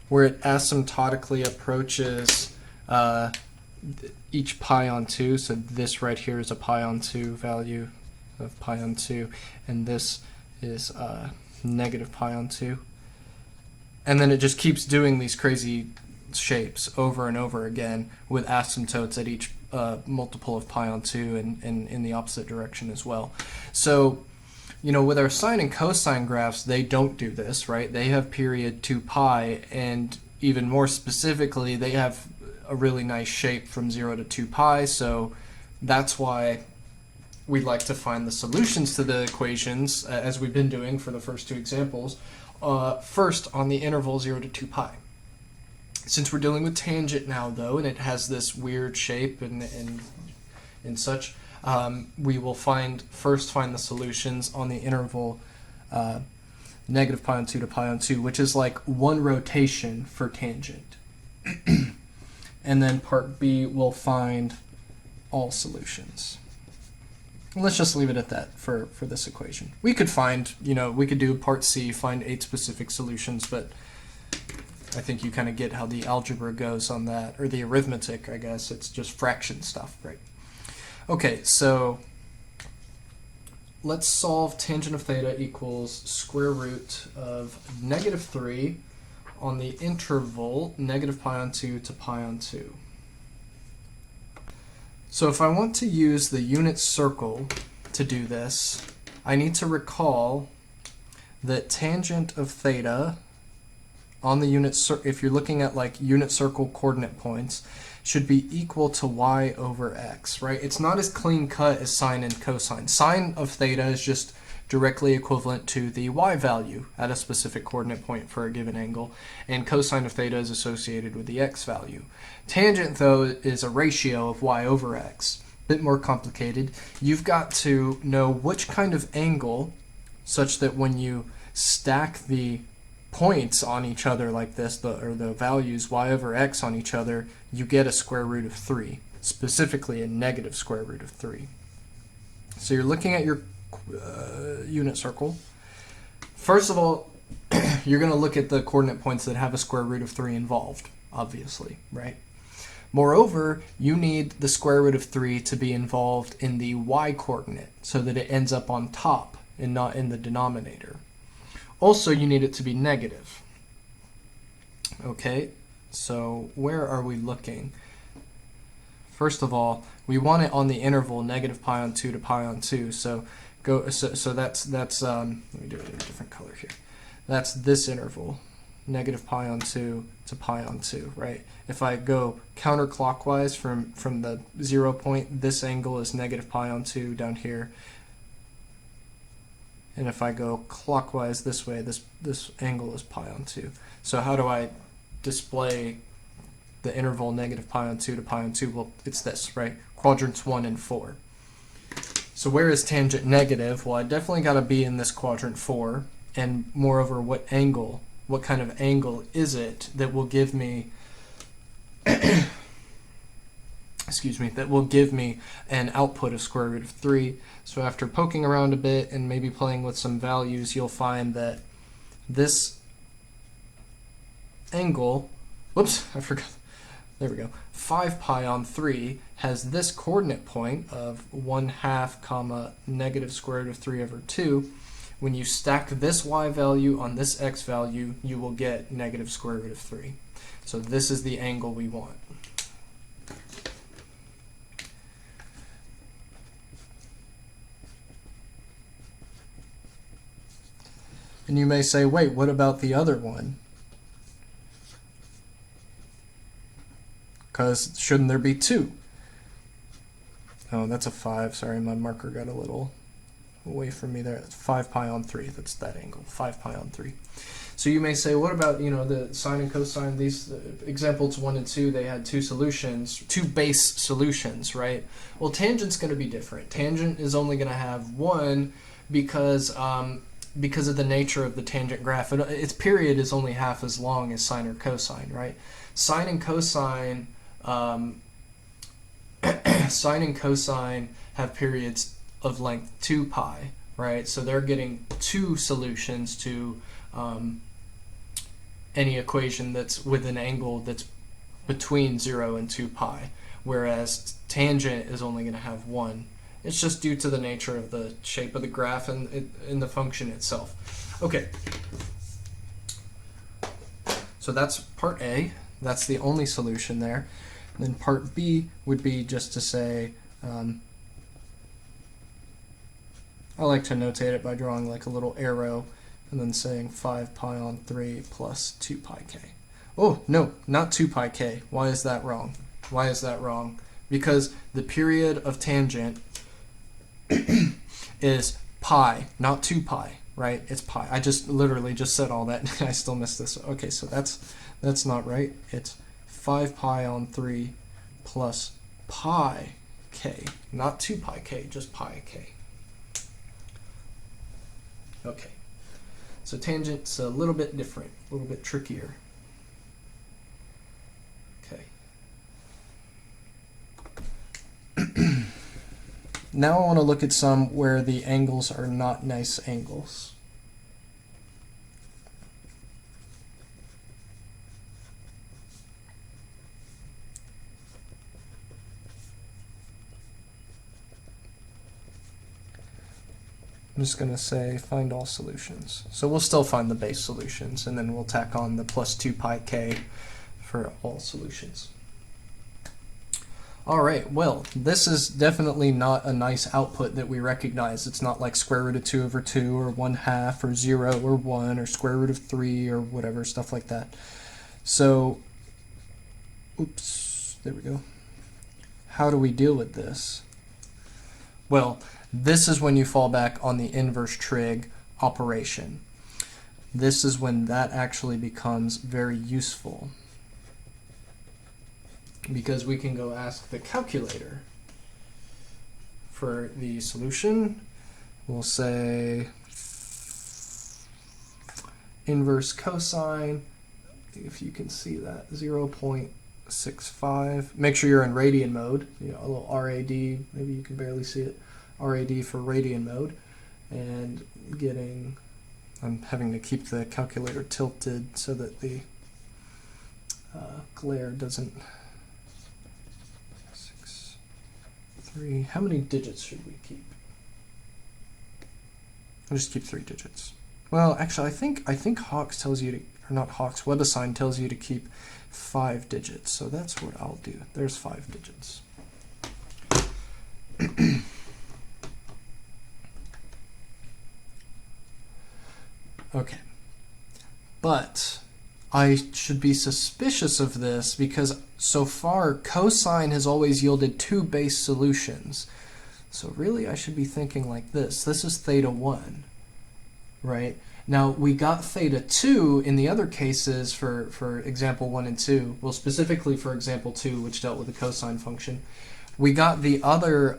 [SPEAKER 1] where it asymptotically approaches each pi on 2. So this right here is a pi on 2 value of pi on 2, and this is negative pi on 2. And then it just keeps doing these crazy shapes over and over again with asymptotes at each multiple of pi on 2 and in the opposite direction as well. So, you know, with our sine and cosine graphs, they don't do this, right? They have period 2 pi, and even more specifically, they have a really nice shape from 0 to 2 pi, so that's why we like to find the solutions to the equations, as we've been doing for the first two examples, first on the interval 0 to 2 pi. Since we're dealing with tangent now, though, and it has this weird shape and such, we will first find the solutions on the interval negative pi on 2 to pi on 2, which is like one rotation for tangent. And then part B will find all solutions. Let's just leave it at that for this equation. We could find, we could do part C, find 8 specific solutions, but I think you kind of get how the algebra goes on that, or the arithmetic, I guess. It's just fraction stuff, right? Okay, so let's solve tangent of theta equals square root of negative 3 on the interval negative pi on 2 to pi on 2. So if I want to use the unit circle to do this, I need to recall that tangent of theta on the unit if you're looking at like unit circle coordinate points, should be equal to y over x, right? It's not as clean cut as sine and cosine. Sine of theta is just directly equivalent to the y value at a specific coordinate point for a given angle, and cosine of theta is associated with the x value. Tangent, though, is a ratio of y over x. A bit more complicated. You've got to know which kind of angle, such that when you stack the points on each other like this, or the values y over x on each other, you get a square root of 3, specifically a negative square root of 3. So you're looking at your unit circle. First of all, you're going to look at the coordinate points that have a square root of 3 involved, obviously, right? Moreover, you need the square root of 3 to be involved in the y coordinate so that it ends up on top and not in the denominator. Also, you need it to be negative. Okay, so where are we looking? First of all, we want it on the interval negative pi on 2 to pi on 2. So that's let me do it in a different color here. That's this interval, negative pi on 2 to pi on 2, right? If I go counterclockwise from the 0 point, this angle is negative pi on 2 down here. And if I go clockwise this way, this angle is pi on 2. So how do I display the interval negative pi on 2 to pi on 2? Well, it's this, right? Quadrants 1 and 4. So where is tangent negative? Well, I definitely got to be in this quadrant 4. And moreover, what kind of angle is it that will give me that will give me an output of square root of 3. So after poking around a bit and maybe playing with some values, you'll find that this angle, whoops, I forgot, there we go, 5 pi on 3 has this coordinate point of 1/2 comma negative square root of 3 over 2. When you stack this y value on this x value, you will get negative square root of 3. So this is the angle we want. And you may say, wait, what about the other one? Because shouldn't there be 2? Oh, that's a 5. Sorry, my marker got a little away from me there. It's 5 pi on 3. That's that angle, 5 pi on 3. So you may say, what about, the sine and cosine? These examples 1 and 2, they had 2 solutions, 2 base solutions, right? Well, tangent's going to be different. Tangent is only going to have 1 because of the nature of the tangent graph. Its period is only half as long as sine or cosine, right? Sine and cosine, sine and cosine have periods of length 2 pi, right? So they're getting 2 solutions to any equation that's with an angle that's between 0 and 2 pi, whereas tangent is only going to have 1. It's just due to the nature of the shape of the graph and the function itself. Okay, so that's part A. That's the only solution there. And then part B would be just to say, I like to notate it by drawing like a little arrow and then saying 5 pi on 3 plus 2 pi k. Oh, no, not 2 pi k. Why is that wrong? Why is that wrong? Because the period of tangent is pi, not 2 pi, right? It's pi. I just literally just said all that and I still missed this. Okay, so that's not right. It's 5 pi on 3 plus pi k, not 2 pi k, just pi k. Okay, so tangent's a little bit different, a little bit trickier. Okay. Now I want to look at some where the angles are not nice angles. I'm just going to say find all solutions. So we'll still find the base solutions, and then we'll tack on the plus 2 pi k for all solutions. All right, well, this is definitely not a nice output that we recognize. It's not like square root of 2 over 2 or 1/2 or 0 or 1 or square root of 3 or whatever, stuff like that. So, oops, there we go. How do we deal with this? Well, this is when you fall back on the inverse trig operation. This is when that actually becomes very useful, because we can go ask the calculator for the solution. We'll say inverse cosine, if you can see that, 0.65. Make sure you're in radian mode, a little RAD, maybe you can barely see it. RAD for radian mode, and I'm having to keep the calculator tilted so that the glare doesn't. 6, 3. How many digits should we keep? I'll just keep 3 digits. Well, actually, I think Hawks tells you to, or not Hawks, WebAssign tells you to keep 5 digits. So that's what I'll do. There's 5 digits. Okay, but I should be suspicious of this because so far cosine has always yielded 2 base solutions. So really I should be thinking like this. This is theta 1, right? Now we got theta 2 in the other cases for example 1 and 2. Well, specifically for example 2, which dealt with the cosine function. We got the other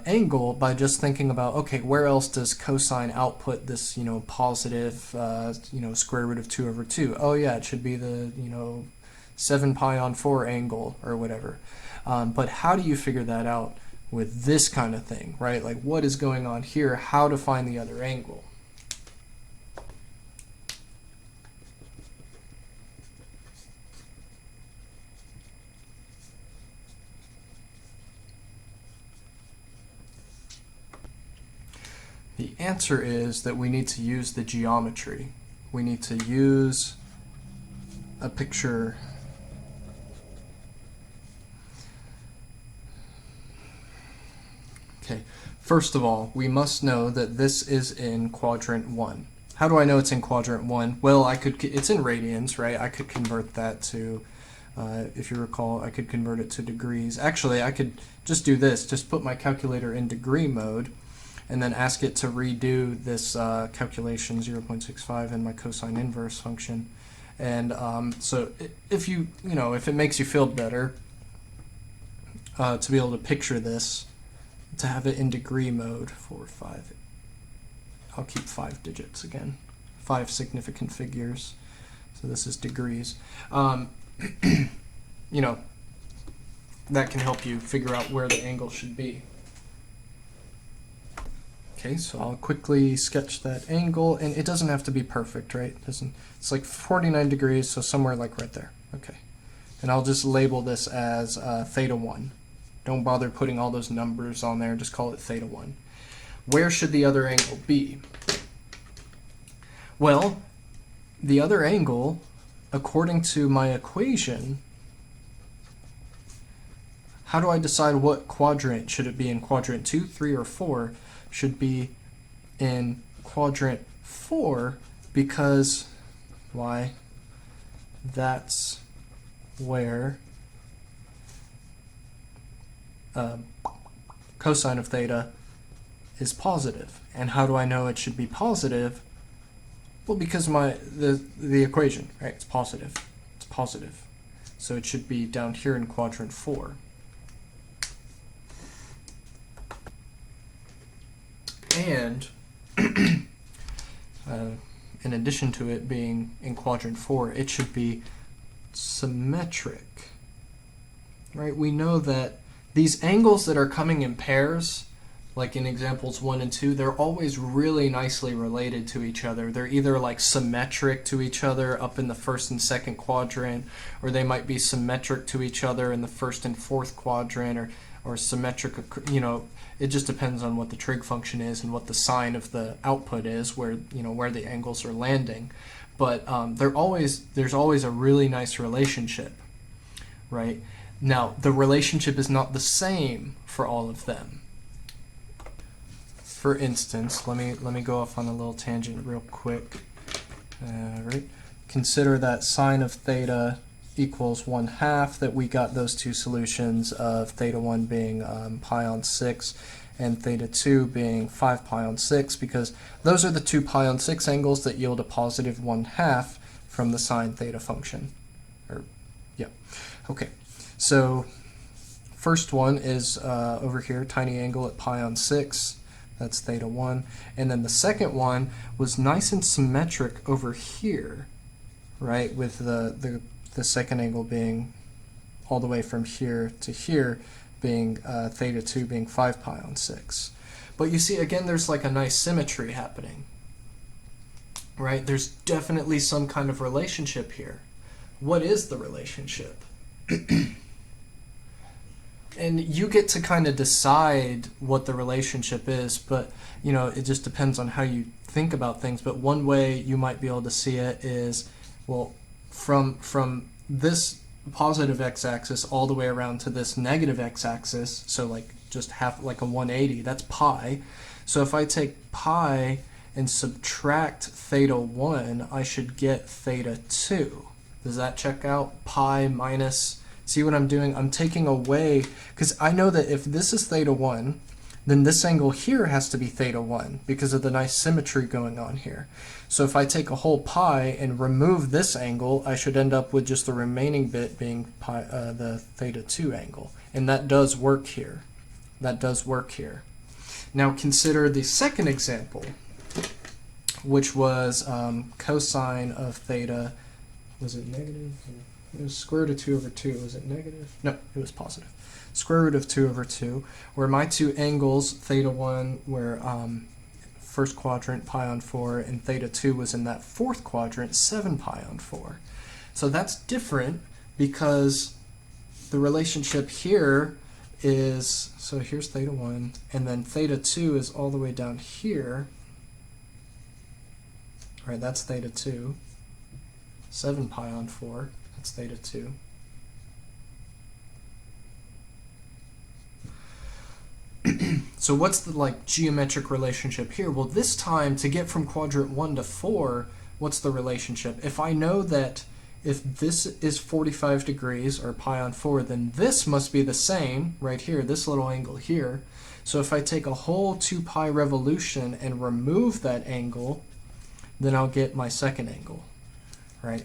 [SPEAKER 1] angle by just thinking about, okay, where else does cosine output this, positive, square root of 2 over 2? Oh yeah, it should be the, 7 pi on 4 angle or whatever. But how do you figure that out with this kind of thing, right? Like what is going on here? How to find the other angle? The answer is that we need to use the geometry. We need to use a picture. Okay, first of all, we must know that this is in quadrant 1. How do I know it's in quadrant 1? Well, it's in radians, right? I could convert that to, if you recall, I could convert it to degrees. Actually, I could just do this, just put my calculator in degree mode, and then ask it to redo this calculation 0.65 in my cosine inverse function. And so if if it makes you feel better to be able to picture this, to have it in degree mode, 4, 5, I'll keep 5 digits again, 5 significant figures. So this is degrees. That can help you figure out where the angle should be. Okay, so I'll quickly sketch that angle, and it doesn't have to be perfect, right? It's like 49 degrees, so somewhere like right there. Okay, and I'll just label this as theta 1. Don't bother putting all those numbers on there, just call it theta 1. Where should the other angle be? Well, the other angle, according to my equation, how do I decide what quadrant? Should it be in quadrant 2, 3, or 4? Should be in quadrant 4, because why? That's where cosine of theta is positive. And how do I know it should be positive? Well, because the equation, right? It's positive. It's positive. So it should be down here in quadrant 4. And in addition to it being in quadrant 4, it should be symmetric. Right? We know that these angles that are coming in pairs, like in examples 1 and 2, they're always really nicely related to each other. They're either like symmetric to each other up in the first and second quadrant, or they might be symmetric to each other in the first and fourth quadrant, or symmetric, it just depends on what the trig function is and what the sign of the output is, where the angles are landing. But there's always a really nice relationship, right? Now, the relationship is not the same for all of them. For instance, let me go off on a little tangent real quick. Right? Consider that sine of theta equals 1/2, that we got those two solutions of theta 1 being pi on 6 and theta 2 being 5 pi on 6, because those are the two pi on 6 angles that yield a positive 1/2 from the sine theta function. Okay, so first one is over here, tiny angle at pi on 6. That's theta 1. And then the second one was nice and symmetric over here, right, with the second angle being all the way from here to here, being theta 2 being 5 pi on 6. But you see, again, there's like a nice symmetry happening, right? There's definitely some kind of relationship here. What is the relationship? And you get to kind of decide what the relationship is, but it just depends on how you think about things. But one way you might be able to see it is, well, from this positive x-axis all the way around to this negative x-axis, so like just half, like a 180, that's pi. So if I take pi and subtract theta 1, I should get theta 2. Does that check out? Pi minus, see what I'm doing? I'm taking away, because I know that if this is theta 1, then this angle here has to be theta 1 because of the nice symmetry going on here. So if I take a whole pi and remove this angle, I should end up with just the remaining bit being pi, the theta 2 angle. And that does work here. That does work here. Now consider the second example, which was cosine of theta. Was it negative? It was square root of 2 over 2. Was it negative? No, it was positive. Square root of 2 over 2, where my two angles, theta 1 were first quadrant, pi on 4, and theta 2 was in that fourth quadrant, 7 pi on 4. So that's different because the relationship here is, so here's theta 1, and then theta 2 is all the way down here. All right, that's theta 2. 7 pi on 4, that's theta 2. So what's the like geometric relationship here? Well, this time to get from quadrant 1 to 4, what's the relationship? If I know that if this is 45 degrees or pi on 4, then this must be the same right here, this little angle here. So if I take a whole 2 pi revolution and remove that angle, then I'll get my second angle, right?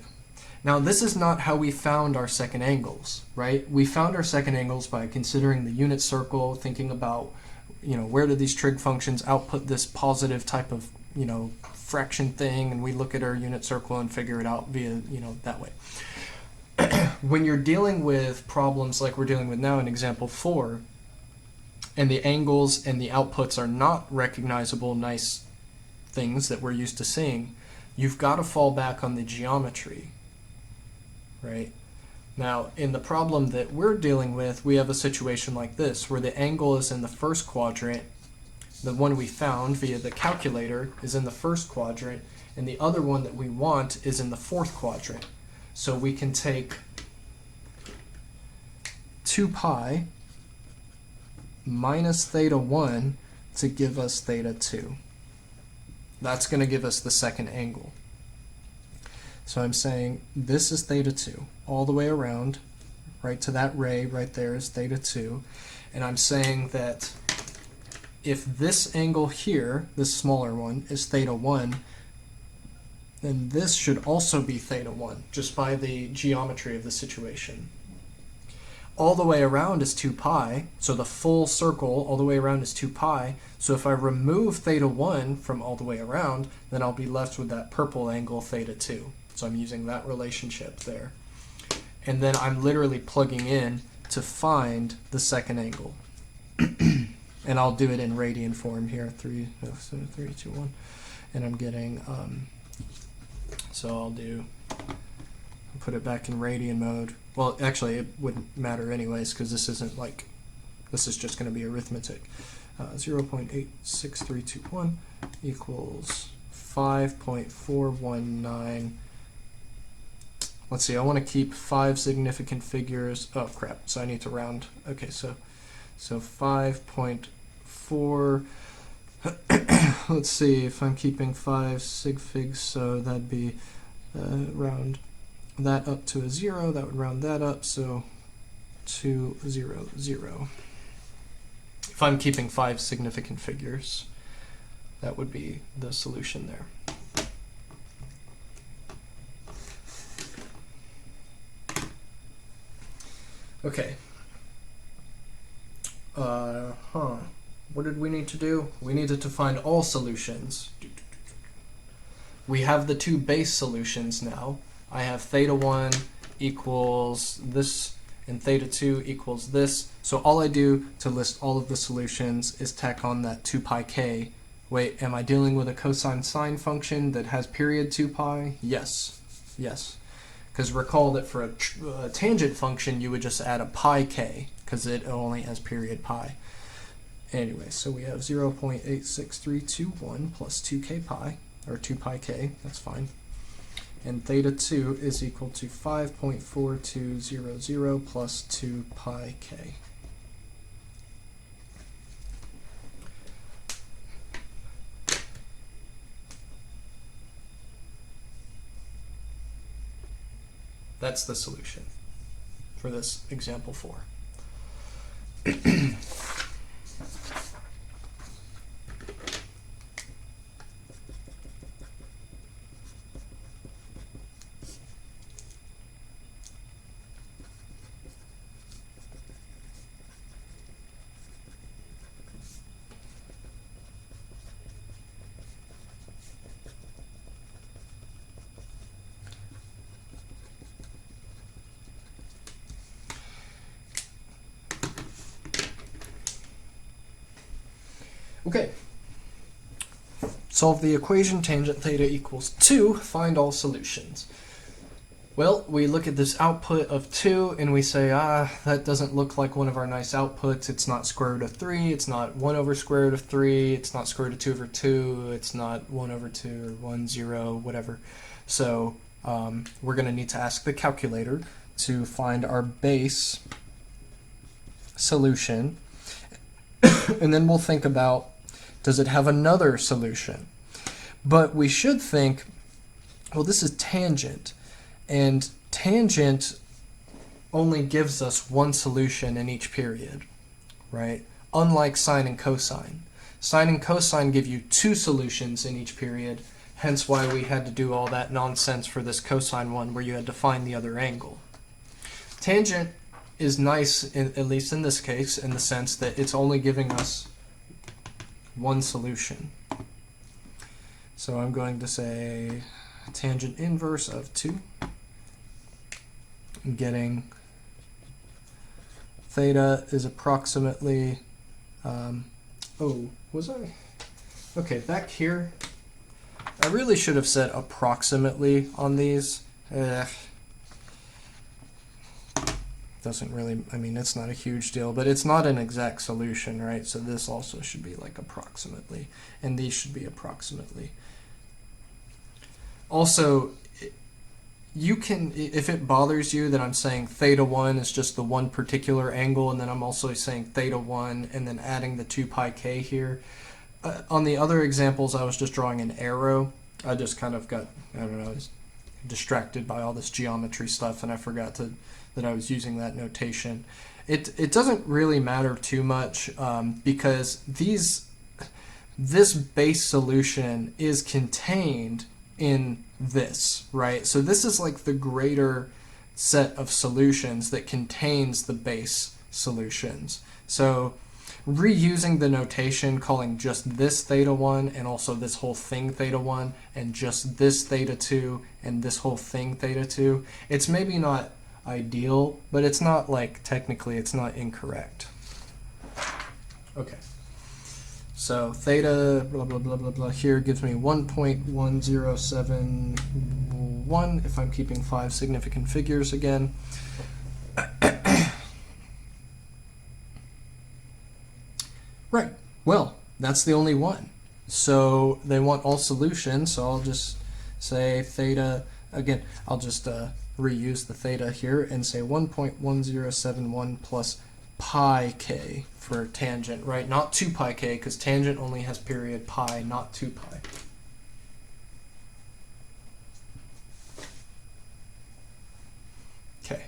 [SPEAKER 1] Now this is not how we found our second angles, right? We found our second angles by considering the unit circle, thinking about, you know, where do these trig functions output this positive type of, you know, fraction thing, and we look at our unit circle and figure it out via, you know, that way. When you're dealing with problems like we're dealing with now in example 4, and the angles and the outputs are not recognizable nice things that we're used to seeing, you've got to fall back on the geometry, right? Now, in the problem that we're dealing with, we have a situation like this, where the angle is in the first quadrant, the one we found via the calculator is in the first quadrant, and the other one that we want is in the fourth quadrant. So we can take 2 pi minus theta 1 to give us theta 2. That's going to give us the second angle. So I'm saying this is theta 2 all the way around, right to that ray right there is theta 2. And I'm saying that if this angle here, this smaller one, is theta 1, then this should also be theta 1, just by the geometry of the situation. All the way around is 2 pi, so the full circle all the way around is 2 pi. So if I remove theta 1 from all the way around, then I'll be left with that purple angle theta 2. So I'm using that relationship there. And then I'm literally plugging in to find the second angle. And I'll do it in radian form here, 3, 2, 1. And I'm getting, so I'll put it back in radian mode. Well, actually, it wouldn't matter anyways, because this isn't like, this is just going to be arithmetic. 0.86321 equals 5.419. Let's see, I want to keep 5 significant figures. Oh, crap, so I need to round. Okay, so 5.4, let's see, if I'm keeping 5 sig figs, so that'd be round that up to a 0, that would round that up, so 2, 0, 0. If I'm keeping 5 significant figures, that would be the solution there. Okay. What did we need to do? We needed to find all solutions. We have the 2 base solutions now. I have theta 1 equals this, and theta 2 equals this. So all I do to list all of the solutions is tack on that 2 pi k. Wait, am I dealing with a cosine sine function that has period 2 pi? Yes. Yes. Because recall that for a tangent function, you would just add a pi k, because it only has period pi. Anyway, so we have 0.86321 plus 2k pi, or 2 pi k, that's fine. And theta 2 is equal to 5.4200 plus 2 pi k. That's the solution for this example 4. Okay, solve the equation tangent theta equals 2, find all solutions. Well, we look at this output of 2 and we say, that doesn't look like one of our nice outputs. It's not square root of 3, it's not 1 over square root of 3, it's not square root of 2 over 2, it's not 1 over 2 or 1, 0, whatever. So we're going to need to ask the calculator to find our base solution. And then we'll think about, does it have another solution? But we should think, well, this is tangent, and tangent only gives us one solution in each period, right? Unlike sine and cosine. Sine and cosine give you two solutions in each period, hence why we had to do all that nonsense for this cosine one where you had to find the other angle. Tangent is nice, at least in this case, in the sense that it's only giving us one solution. So I'm going to say tangent inverse of 2. I'm getting theta is approximately, oh, was I? Okay, back here, I really should have said approximately on these. Doesn't really, I mean, it's not a huge deal, but it's not an exact solution, right? So this also should be like approximately, and these should be approximately. Also, you can, if it bothers you that I'm saying theta 1 is just the one particular angle, and then I'm also saying theta 1 and then adding the 2 pi k here. On the other examples, I was just drawing an arrow. I just kind of got, I don't know, distracted by all this geometry stuff, and I forgot that I was using that notation. It doesn't really matter too much because this base solution is contained in this, right? So this is like the greater set of solutions that contains the base solutions. So reusing the notation, calling just this theta 1 and also this whole thing theta 1 and just this theta 2 and this whole thing theta 2, it's maybe not ideal, but it's not like, technically it's not incorrect. Okay. So theta blah blah blah blah blah here gives me 1.1071 if I'm keeping 5 significant figures again. Right. Well, that's the only one. So they want all solutions, so I'll just say theta again. I'll just reuse the theta here and say 1.1071 plus pi k for tangent, right? Not 2 pi k, because tangent only has period pi, not 2 pi. Okay.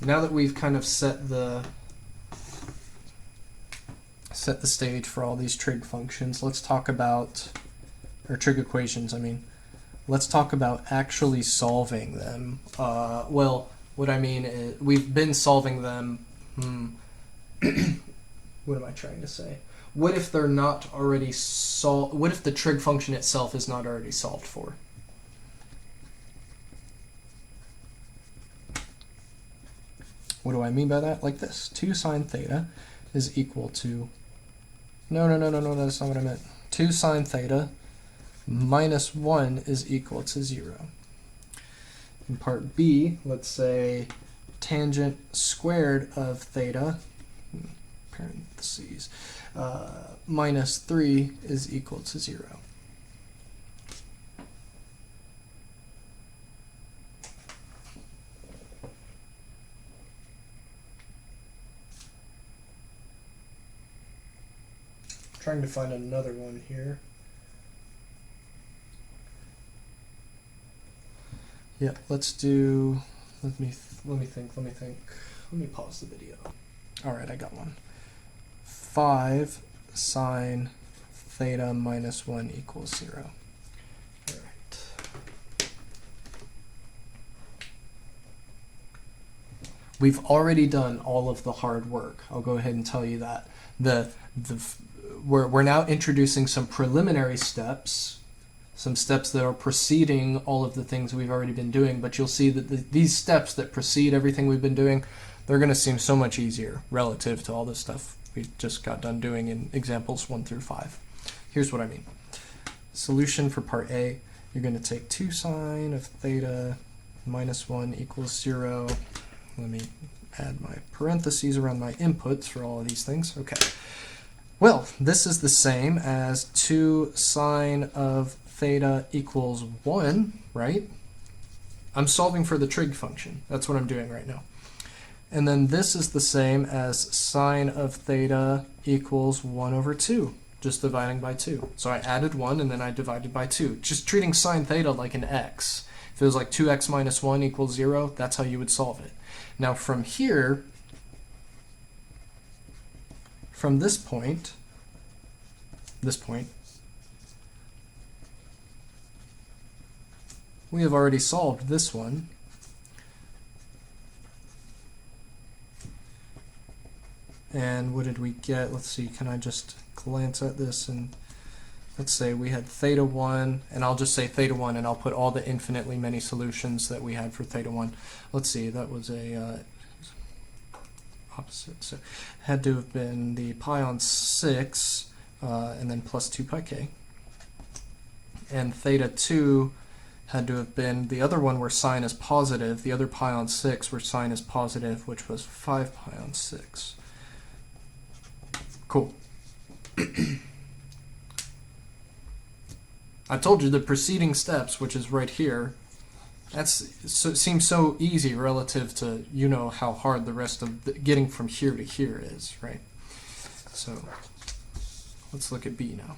[SPEAKER 1] Now that we've kind of set the stage for all these trig functions, let's talk about, or trig equations, I mean. Let's talk about actually solving them. Well, what I mean is we've been solving them. What am I trying to say? What if they're not already solved? What if the trig function itself is not already solved for? What do I mean by that? Like this. 2 sine theta is equal to... No, that's not what I meant. 2 sine theta minus 1 is equal to 0. In part B, let's say tangent squared of theta, parentheses, minus 3 is equal to 0. Trying to find another one here. Yeah, let's do, let me think. Let me pause the video. All right, I got one. 5 sine theta minus 1 equals 0. All right. We've already done all of the hard work. I'll go ahead and tell you that. We're now introducing some preliminary steps, some steps that are preceding all of the things we've already been doing, but you'll see that these steps that precede everything we've been doing, they're going to seem so much easier relative to all this stuff we just got done doing in examples 1 through 5. Here's what I mean. Solution for part A, you're going to take 2 sine of theta minus 1 equals 0. Let me add my parentheses around my inputs for all of these things. Okay. Well, this is the same as 2 sine of theta equals 1, right? I'm solving for the trig function. That's what I'm doing right now. And then this is the same as sine of theta equals 1 over 2, just dividing by 2. So I added 1 and then I divided by 2, just treating sine theta like an x. If it was like 2x minus 1 equals 0, that's how you would solve it. Now from here, from this point, we have already solved this one. And what did we get? Let's see, can I just glance at this and let's say we had theta 1, and I'll just say theta 1 and I'll put all the infinitely many solutions that we had for theta 1. Let's see, that was a opposite. So it had to have been the pi on 6 and then plus 2 pi k. And theta 2 had to have been the other one where sine is positive, the other pi on 6 where sine is positive, which was 5 pi on 6. Cool. I told you the preceding steps, which is right here, it seems so easy relative to, you know, how hard the rest of getting from here to here is, right? So let's look at B now.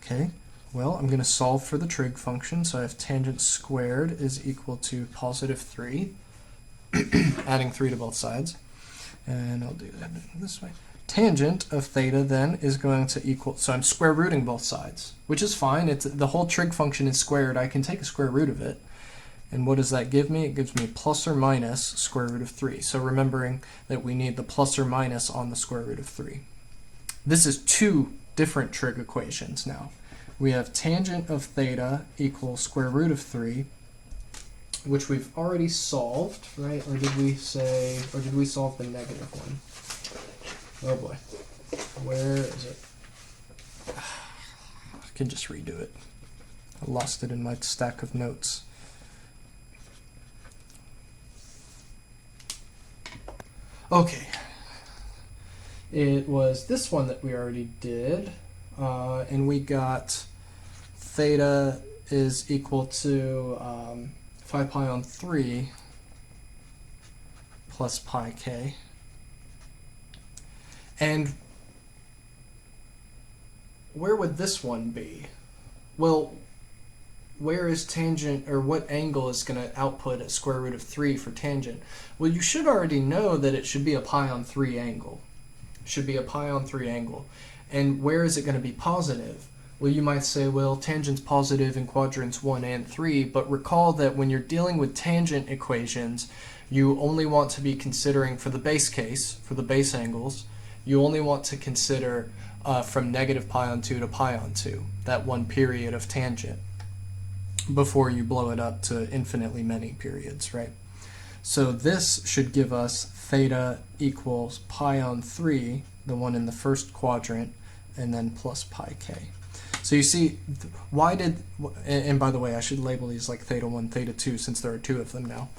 [SPEAKER 1] Okay, well, I'm going to solve for the trig function, so I have tangent squared is equal to positive 3, adding 3 to both sides, and I'll do that this way. Tangent of theta then is going to equal, so I'm square rooting both sides, which is fine. It's the whole trig function is squared. I can take a square root of it. And what does that give me? It gives me plus or minus square root of 3. So remembering that we need the plus or minus on the square root of 3. This is two different trig equations now. We have tangent of theta equals square root of 3, which we've already solved, right? Or did we solve the negative one? Oh boy, where is it? I can just redo it. I lost it in my stack of notes. Okay, it was this one that we already did, and we got theta is equal to 5 pi on 3 plus pi k. And where would this one be? Well, where is tangent, or what angle is going to output a square root of 3 for tangent? Well, you should already know that it should be a pi on 3 angle. It should be a pi on 3 angle. And where is it going to be positive? Well, you might say, well, tangent's positive in quadrants 1 and 3, but recall that when you're dealing with tangent equations, you only want to be considering, for the base case, for the base angles, you only want to consider from negative pi on 2 to pi on 2, that one period of tangent, before you blow it up to infinitely many periods, right? So this should give us theta equals pi on 3, the one in the first quadrant, and then plus pi k. So you see, why did, and by the way, I should label these like theta 1, theta 2, since there are two of them now.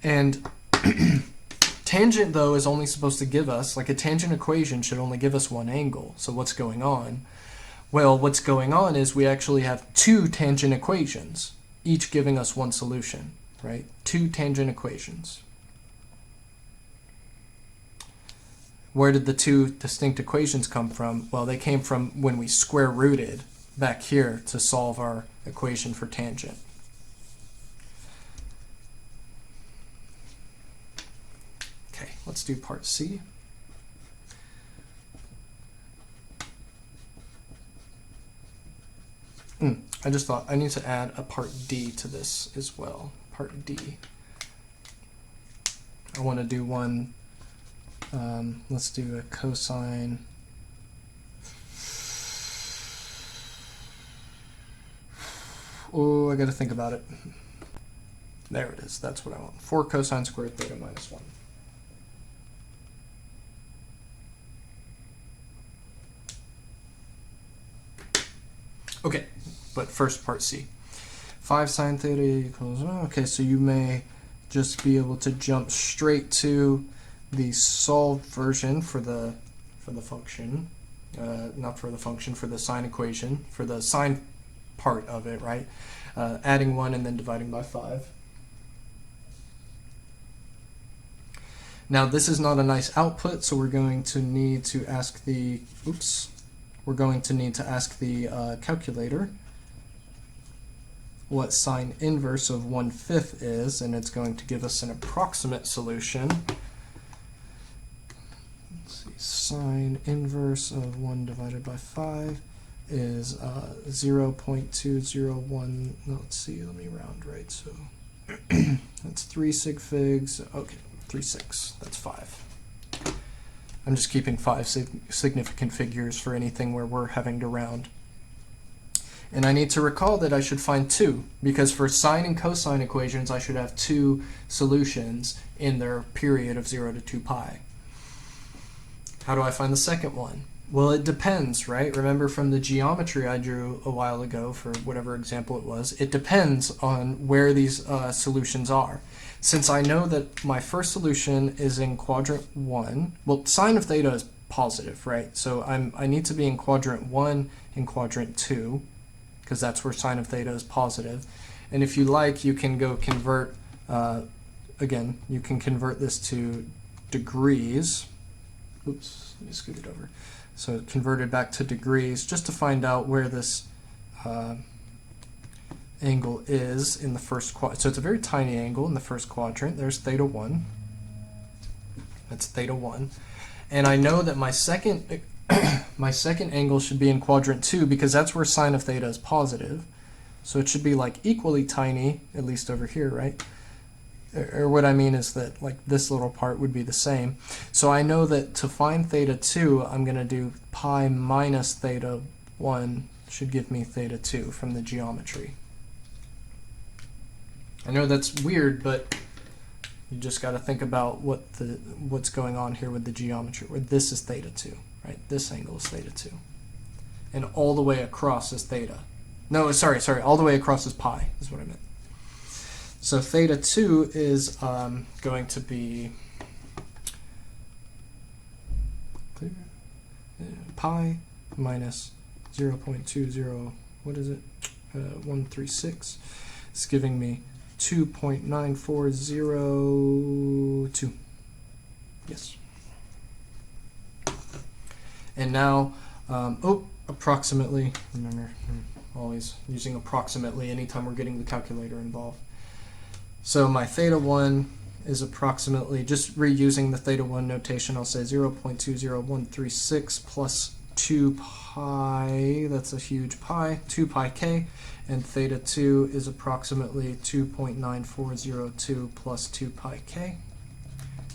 [SPEAKER 1] And tangent, though, is only supposed to give us, like a tangent equation should only give us one angle. So what's going on? Well, what's going on is we actually have two tangent equations, each giving us one solution, right? Two tangent equations. Where did the two distinct equations come from? Well, they came from when we square rooted back here to solve our equation for tangent. Okay, let's do part C. I just thought I need to add a part D to this as well. Part D. I want to do one, let's do a cosine. Oh, I got to think about it. There it is. That's what I want. 4 cosine squared theta minus 1. Okay, but first part C. 5 sine theta equals, okay, so you may just be able to jump straight to the solved version for the function, not for the function, for the sine equation, for the sine part of it, right? Adding 1 and then dividing by 5. Now this is not a nice output, so we're going to need to ask the, calculator what sine inverse of 1/5 is, and it's going to give us an approximate solution. Let's see, sine inverse of 1 divided by 5 is 0.201, let's see, let me round right, so that's 3 sig figs, okay, 3/6, that's 5. I'm just keeping 5 significant figures for anything where we're having to round. And I need to recall that I should find 2, because for sine and cosine equations I should have 2 solutions in their period of 0 to 2 pi. How do I find the second one? Well, it depends, right? Remember from the geometry I drew a while ago for whatever example it was, it depends on where these solutions are. Since I know that my first solution is in quadrant 1, well, sine of theta is positive, right? So I need to be in quadrant 1 and quadrant 2, because that's where sine of theta is positive. And if you like, you can go convert, again, you can convert this to degrees. Oops, let me scoot it over. So converted back to degrees, just to find out where this angle is in the first quadrant. So it's a very tiny angle in the first quadrant. There's theta 1. That's theta 1. And I know that my second my second angle should be in quadrant 2, because that's where sine of theta is positive. So it should be like equally tiny, at least over here, right? Or what I mean is that like this little part would be the same. So I know that to find theta 2, I'm going to do pi minus theta 1 should give me theta 2 from the geometry. I know that's weird, but you just got to think about what's going on here with the geometry, where this is theta 2, right? This angle is theta 2. And all the way across is theta. No, sorry, all the way across is pi, is what I meant. So theta 2 is going to be pi minus 0.20, what is it? 136. It's giving me 2.9402. Yes. And now, approximately, remember, I'm always using approximately anytime we're getting the calculator involved. So my theta 1 is approximately, just reusing the theta 1 notation, I'll say 0.20136 plus 2 pi, that's a huge pi, 2 pi k, and theta 2 is approximately 2.9402 plus 2 pi k.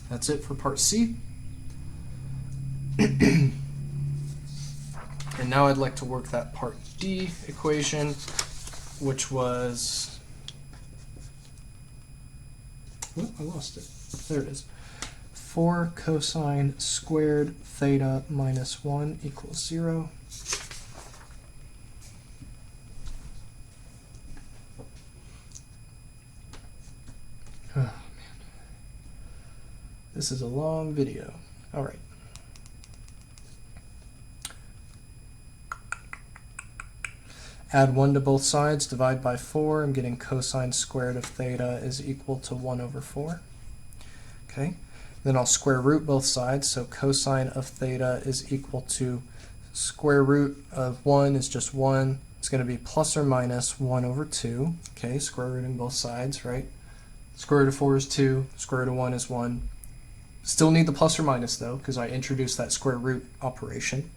[SPEAKER 1] That's it for part C. And now I'd like to work that part D equation, which was, oh, I lost it. There it is. 4 cosine squared theta minus 1 equals 0. Oh, man. This is a long video. All right. Add 1 to both sides, divide by 4. I'm getting cosine squared of theta is equal to 1 over 4. Okay. Then I'll square root both sides, so cosine of theta is equal to square root of 1 is just 1. It's going to be plus or minus 1 over 2. Okay, square rooting both sides, right? Square root of 4 is 2, square root of 1 is 1. Still need the plus or minus though, because I introduced that square root operation.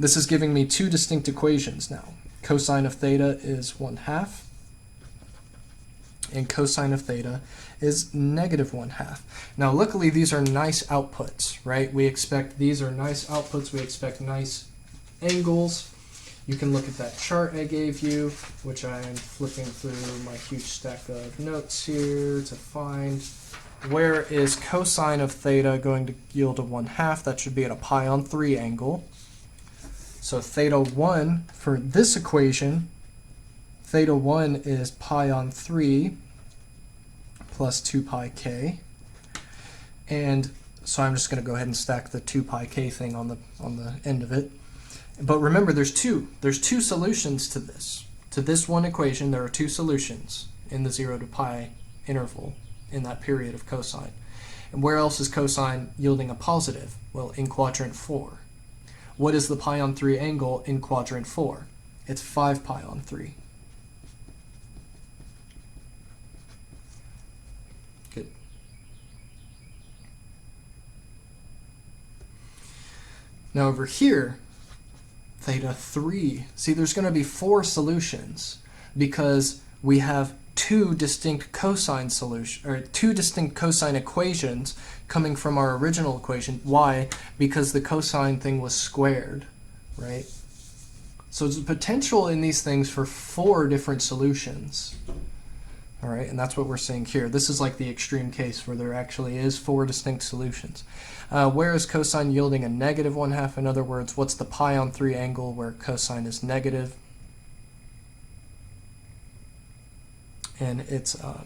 [SPEAKER 1] This is giving me 2 distinct equations now. Cosine of theta is 1/2, and cosine of theta is negative 1/2. Now luckily these are nice outputs, right? These are nice outputs, we expect nice angles. You can look at that chart I gave you, which I am flipping through my huge stack of notes here to find. Where is cosine of theta going to yield a 1/2? That should be at a pi on 3 angle. So theta 1 for this equation, theta 1 is pi on 3 plus 2 pi k. And so I'm just going to go ahead and stack the 2 pi k thing on the end of it. But remember, there's two solutions to this. To this one equation, there are two solutions in the 0 to pi interval in that period of cosine. And where else is cosine yielding a positive? Well, in quadrant 4. What is the pi on 3 angle in quadrant 4? It's 5 pi on 3. Good. Now over here, theta 3. See, there's going to be 4 solutions because we have two distinct cosine equations coming from our original equation. Why? Because the cosine thing was squared, right? So there's a potential in these things for 4 different solutions. All right, and that's what we're seeing here. This is like the extreme case where there actually is 4 distinct solutions. Where is cosine yielding a negative 1/2? In other words, what's the pi on 3 angle where cosine is negative? And it's, I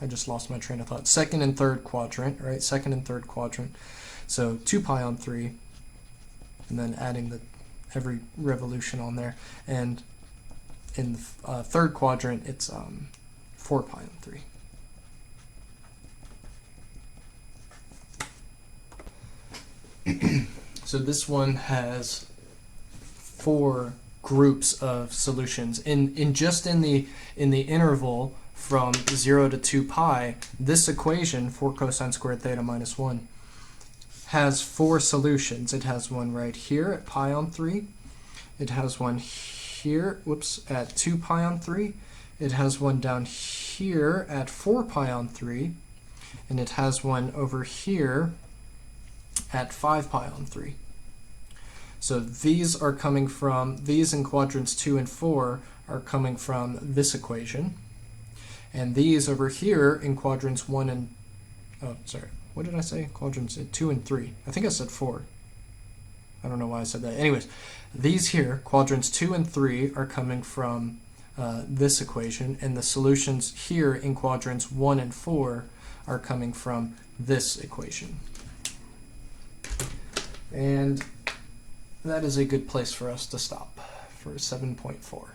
[SPEAKER 1] just lost my train of thought. Second and third quadrant, right? Second and third quadrant. So 2 pi on 3, and then adding every revolution on there. And in the third quadrant, it's 4 pi on 3. So this one has 4 groups of solutions. In the interval from 0 to 2 pi, this equation, 4 cosine squared theta minus 1, has 4 solutions. It has one right here at pi on 3. It has one here, at 2 pi on 3. It has one down here at 4 pi on 3. And it has one over here at 5 pi on 3. So these are coming from, these in quadrants 2 and 4 are coming from this equation. And these over here in quadrants 1 and, oh, sorry, what did I say? Quadrants 2 and 3. I think I said 4. I don't know why I said that. Anyways, these here, quadrants 2 and 3, are coming from this equation, and the solutions here in quadrants 1 and 4 are coming from this equation. And that is a good place for us to stop for 7.4.